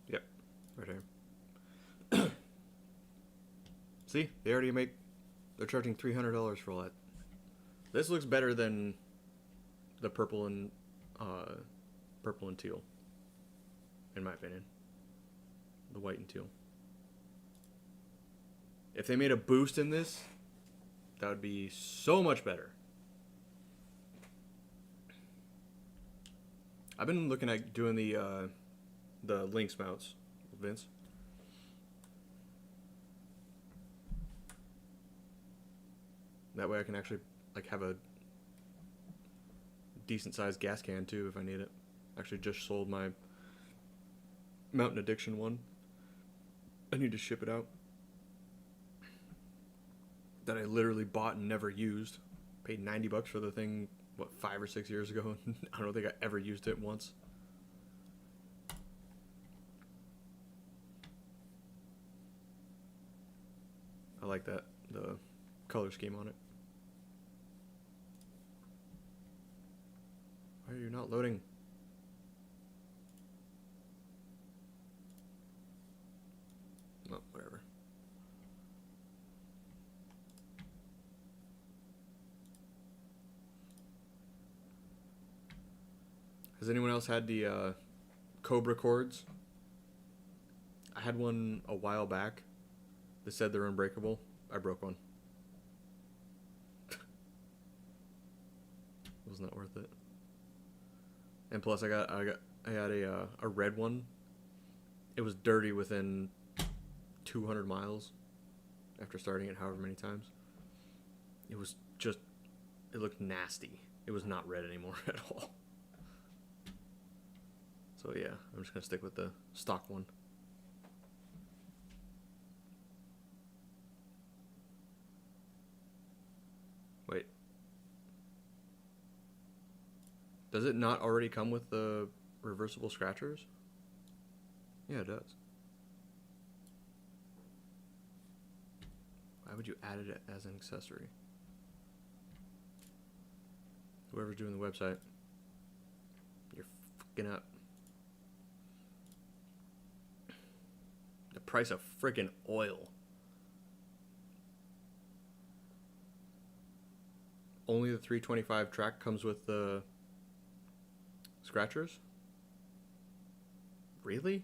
Yep, right here. See, they're charging $300 for all that. This looks better than the purple and teal, in my opinion. The white and teal. If they made a boost in this, that would be so much better. I've been looking at doing the Lynx mounts, Vince. That way I can actually like have a decent sized gas can too if I need it. Actually just sold my Mountain Addiction one. I need to ship it out. That I literally bought and never used. Paid $90 for the thing, what, 5 or 6 years ago? I don't think I ever used it once. I like that, the color scheme on it. Why are you not loading? Oh, whatever. Has anyone else had the Cobra cords? I had one a while back that said they're unbreakable. I broke one. Was not worth it. And plus, I had a red one. It was dirty within 200 miles after starting it however many times. It was just, it looked nasty. It was not red anymore at all. So yeah, I'm just gonna stick with the stock one. Wait. Does it not already come with the reversible scratchers? Yeah, it does. Why would you add it as an accessory? Whoever's doing the website, you're fucking up. The price of freaking oil. Only the 325 track comes with the scratchers? Really?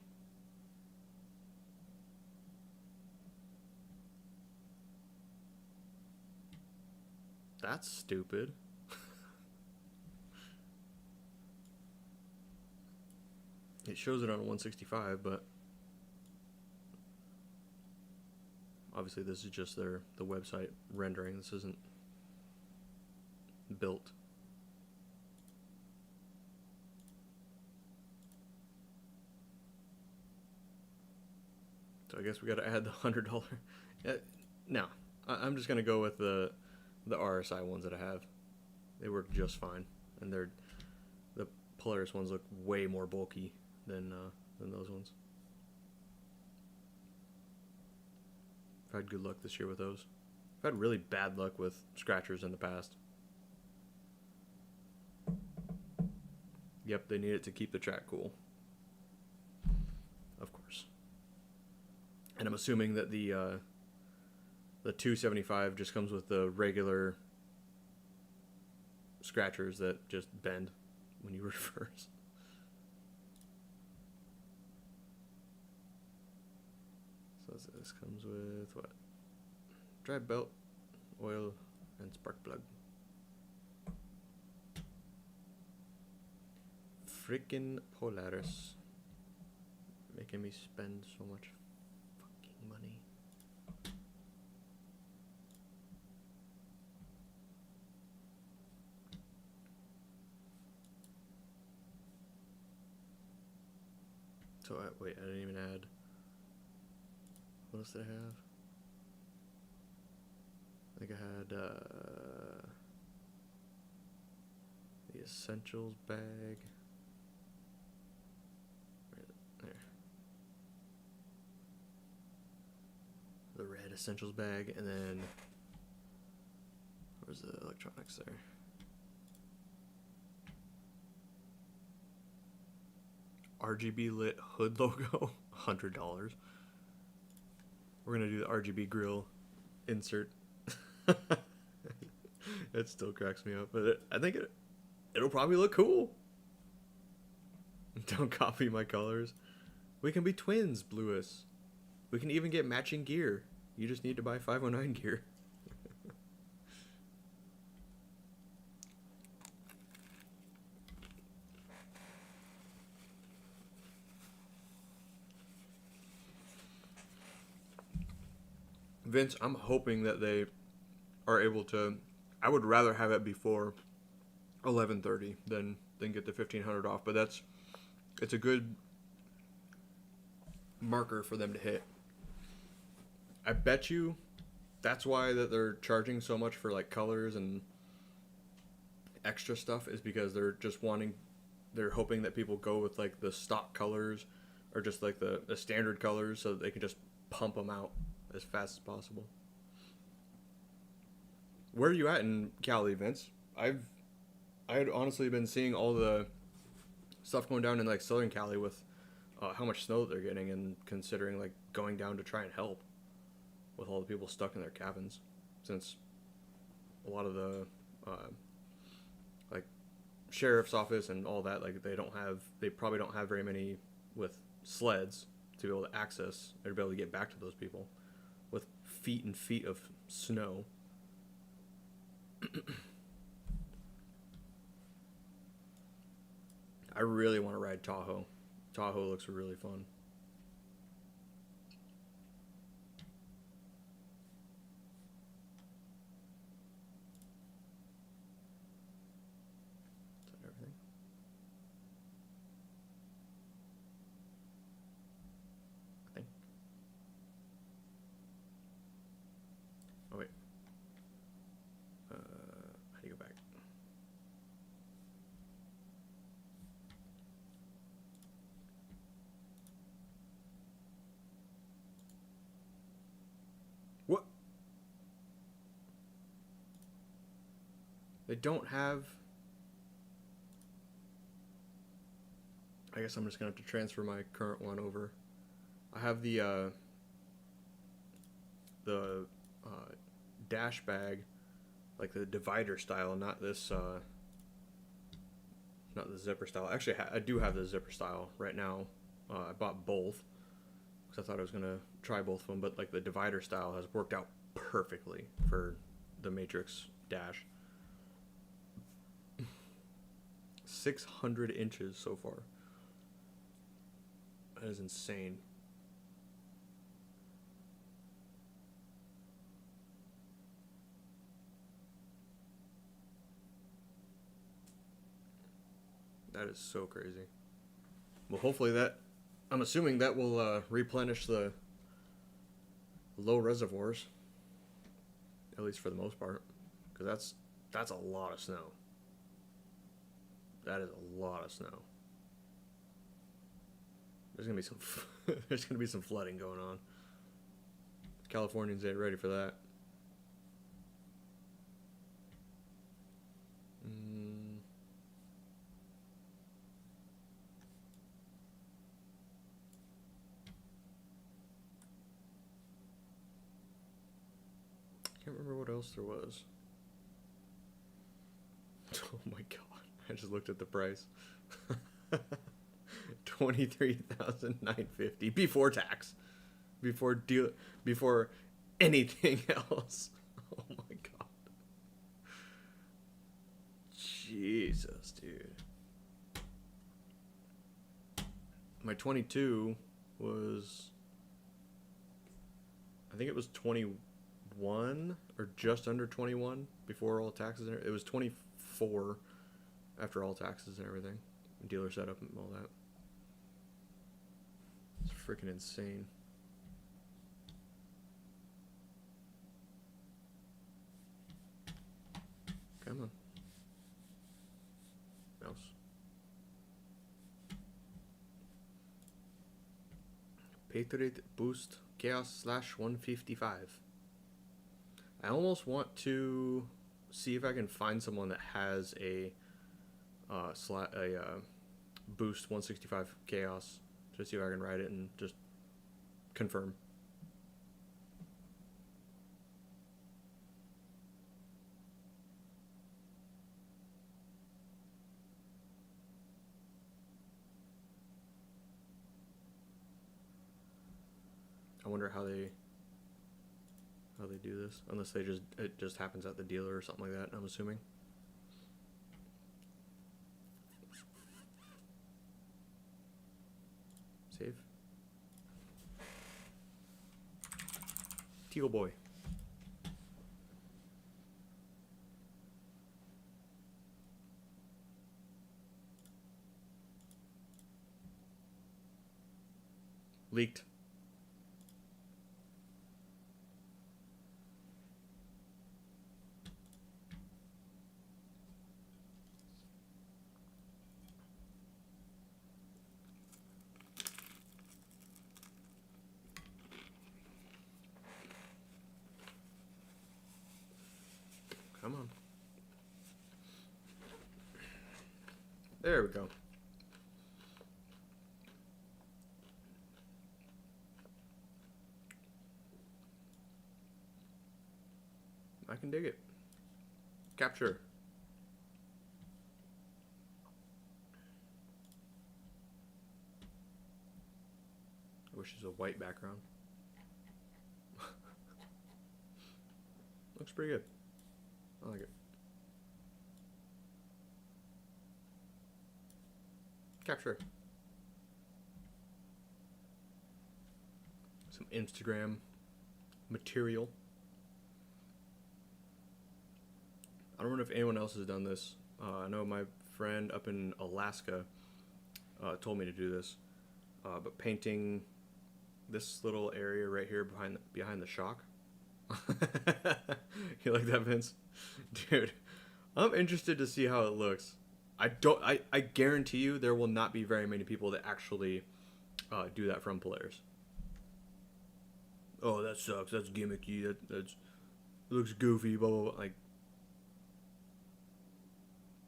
That's stupid. It shows it on a 165, but obviously this is just the website rendering. This isn't built. So I guess we got to add the $100. No, I'm just gonna go with the RSI ones that I have. They work just fine, and the Polaris ones look way more bulky than those ones. I've had good luck this year with those. I've had really bad luck with scratchers in the past. Yep, they need it to keep the track cool. Of course. And I'm assuming that the 275 just comes with the regular scratchers that just bend when you reverse. So this comes with what? Drive belt, oil, and spark plug. Freaking Polaris. Making me spend so much fucking money. So wait, I didn't even add. What else did I have? I think I had the essentials bag. Where is it? There. The red essentials bag, and then where's the electronics there? RGB lit hood logo, $100. We're gonna do the RGB grill insert. It still cracks me up, but I think it'll probably look cool. Don't copy my colors. We can be twins, Bluis. We can even get matching gear. You just need to buy 509 gear. Vince, I'm hoping that they are able to. I would rather have it before 11:30 than get the $1,500 off. But it's a good marker for them to hit. I bet you that's why that they're charging so much for like colors and extra stuff, is because they're just they're hoping that people go with like the stock colors or just like the standard colors, so that they can just pump them out as fast as possible. Where are you at in Cali, Vince? I had honestly been seeing all the stuff going down in like Southern Cali with how much snow they're getting, and considering like going down to try and help with all the people stuck in their cabins, since a lot of the like sheriff's office and all that, like they probably don't have very many with sleds to be able to access or to be able to get back to those people with feet and feet of snow. I really want to ride Tahoe. Tahoe looks really fun. Is that everything? I think. Oh wait. How do you go back? What? They don't have... I guess I'm just gonna have to transfer my current one over. I have the dash bag, like the divider style, not this not the zipper style. Actually, I do have the zipper style right now. I bought both because I thought I was gonna try both of them, but like the divider style has worked out perfectly for the Matrix dash. 600 inches so far. That is insane. That is so crazy. Well, hopefully I'm assuming that will replenish the low reservoirs, at least for the most part, because that's a lot of snow. That is a lot of snow. There's gonna be some flooding going on. Californians ain't ready for that. Can't remember what else there was. Oh my god! I just looked at the price. $23,950 before tax, before anything else. Oh my god! Jesus, dude. My 22 was, I think it was 21 or just under 21 before all taxes. It was 24 after all taxes and everything, dealer setup and all that. It's freaking insane. Come on, mouse. Patriot Boost Chaos /155. I almost want to see if I can find someone that has a Boost 165 Chaos, to see if I can ride it and just confirm. I wonder how they do this, unless it just happens at the dealer or something like that, I'm assuming. Save. Teal boy. Leaked. There we go. I can dig it. Capture. I wish it was a white background. Looks pretty good. I like it. Capture. Some Instagram material. I don't know if anyone else has done this. I know my friend up in Alaska told me to do this, but painting this little area right here behind the shock. You like that, Vince? Dude, I'm interested to see how it looks. I guarantee you there will not be very many people that actually do that from Polaris. Oh, that sucks. That's gimmicky. It looks goofy. Blah blah blah. Like,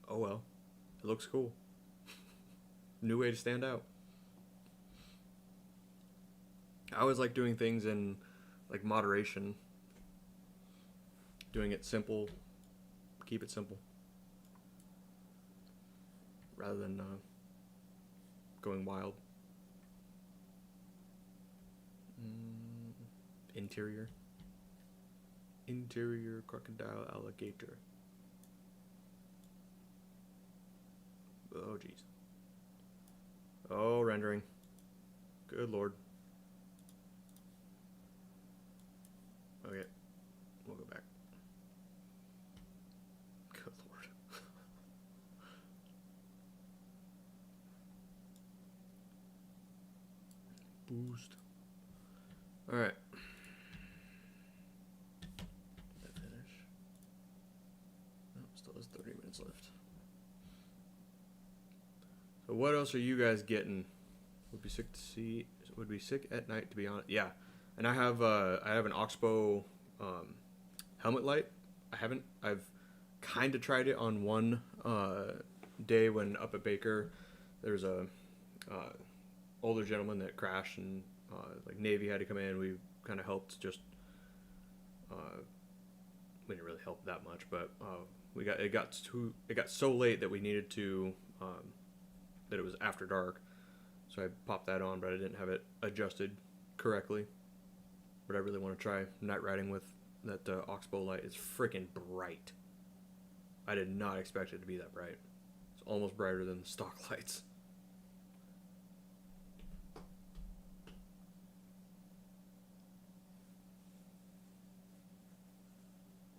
oh well, it looks cool. New way to stand out. I always like doing things in like moderation. Doing it simple. Keep it simple. Rather than going wild. Interior crocodile alligator. Oh jeez. Oh, rendering. Good lord. Okay, we'll go back. Good lord. Boost. All right. That finish. Oh, still has 30 minutes left. So what else are you guys getting? Would be sick to see. Would be sick at night, to be honest. Yeah, and I have an Oxbow helmet light. I've kind of tried it on one day when up at Baker. There's a older gentleman that crashed, and like Navy had to come in. We kind of helped. Just we didn't really help that much, but it got so late that we needed to that it was after dark. So I popped that on, but I didn't have it adjusted correctly. But I really want to try night riding with that Oxbow light. It's freaking bright. I did not expect it to be that bright. It's almost brighter than the stock lights.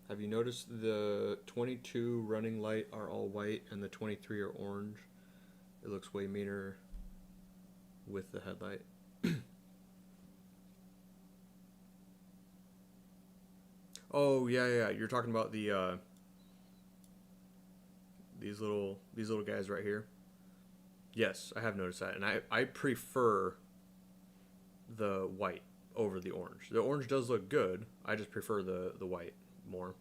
Have you noticed the 22 running light are all white and the 23 are orange? It looks way meaner with the headlight. Oh yeah. You're talking about the these little guys right here. Yes, I have noticed that, and I prefer the white over the orange. The orange does look good. I just prefer the white more.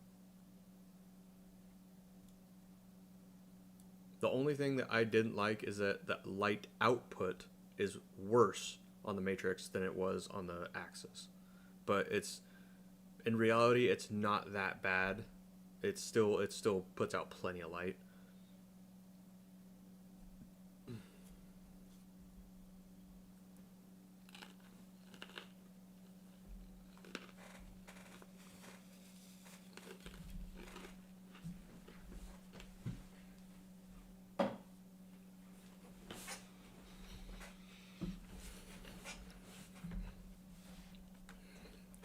The only thing that I didn't like is that the light output is worse on the Matrix than it was on the Axis. But in reality, it's not that bad. It still puts out plenty of light.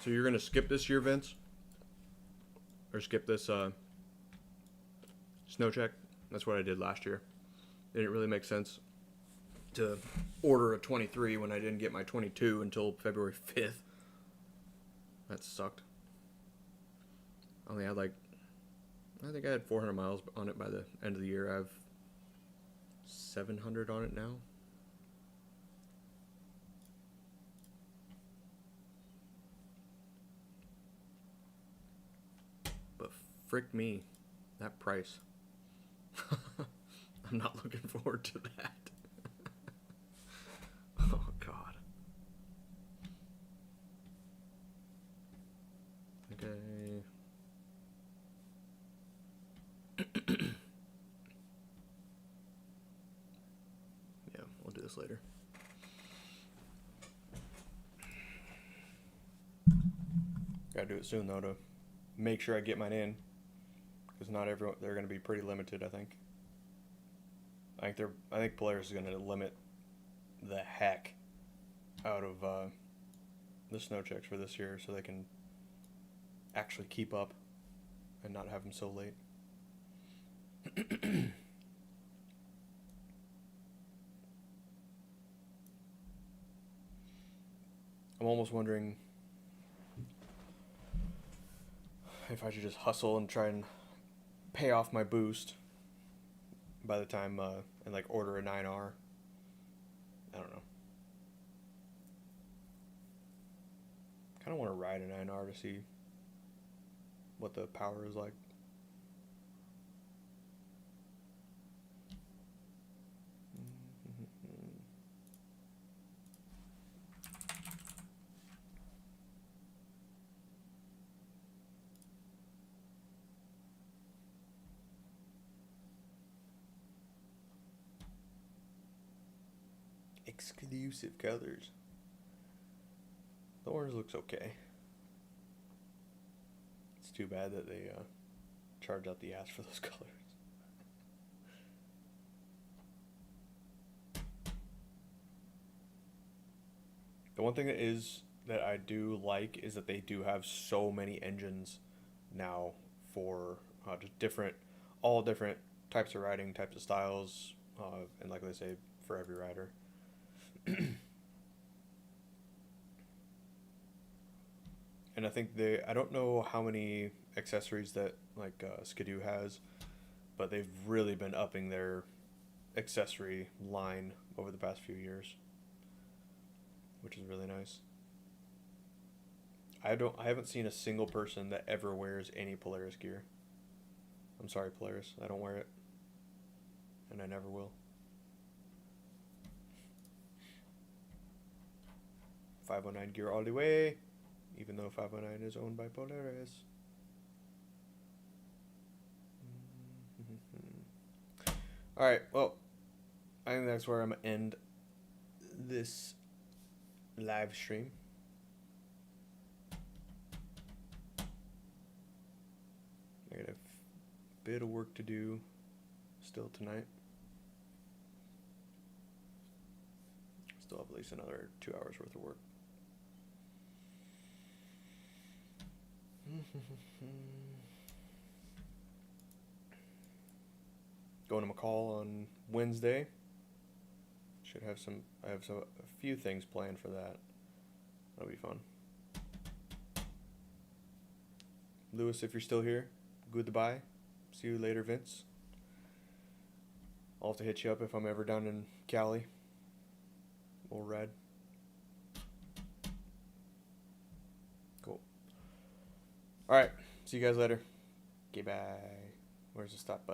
So you're gonna skip this year, Vince? Or skip this SnowCheck? That's what I did last year. It didn't really make sense to order a 23 when I didn't get my 22 until February 5th. That sucked. I only had I think I had 400 miles on it by the end of the year. I have 700 on it now. Frick me, that price. I'm not looking forward to that. Oh, God. Okay. Yeah, we'll do this later. Gotta do it soon, though, to make sure I get mine in. Because not everyone, they're going to be pretty limited, I think. I think Polaris is going to limit the heck out of the SnowChecks for this year, so they can actually keep up and not have them so late. I'm almost wondering if I should just hustle and try and pay off my boost by the time and like order a 9R. I don't know. Kind of want to ride a 9R to see what the power is like. Exclusive colors. The orange looks okay. It's too bad that they charge out the ass for those colors. The one thing that I do like is that they do have so many engines now for just all different types of riding, types of styles, and like they say, for every rider. And I think I don't know how many accessories that like Skidoo has, but they've really been upping their accessory line over the past few years, which is really nice. I haven't seen a single person that ever wears any Polaris gear. I'm sorry, Polaris, I don't wear it, and I never will. 509 gear all the way, even though 509 is owned by Polaris. Alright, well, I think that's where I'm going to end this live stream. I got a bit of work to do still tonight. Still have at least another 2 hours worth of work. Going to McCall on Wednesday. I have a few things planned for that. That'll be fun. Lewis, if you're still here, goodbye. See you later, Vince. I'll have to hit you up if I'm ever down in Cali. We'll ride. Cool. Alright, see you guys later. Okay, bye. Where's the stop button?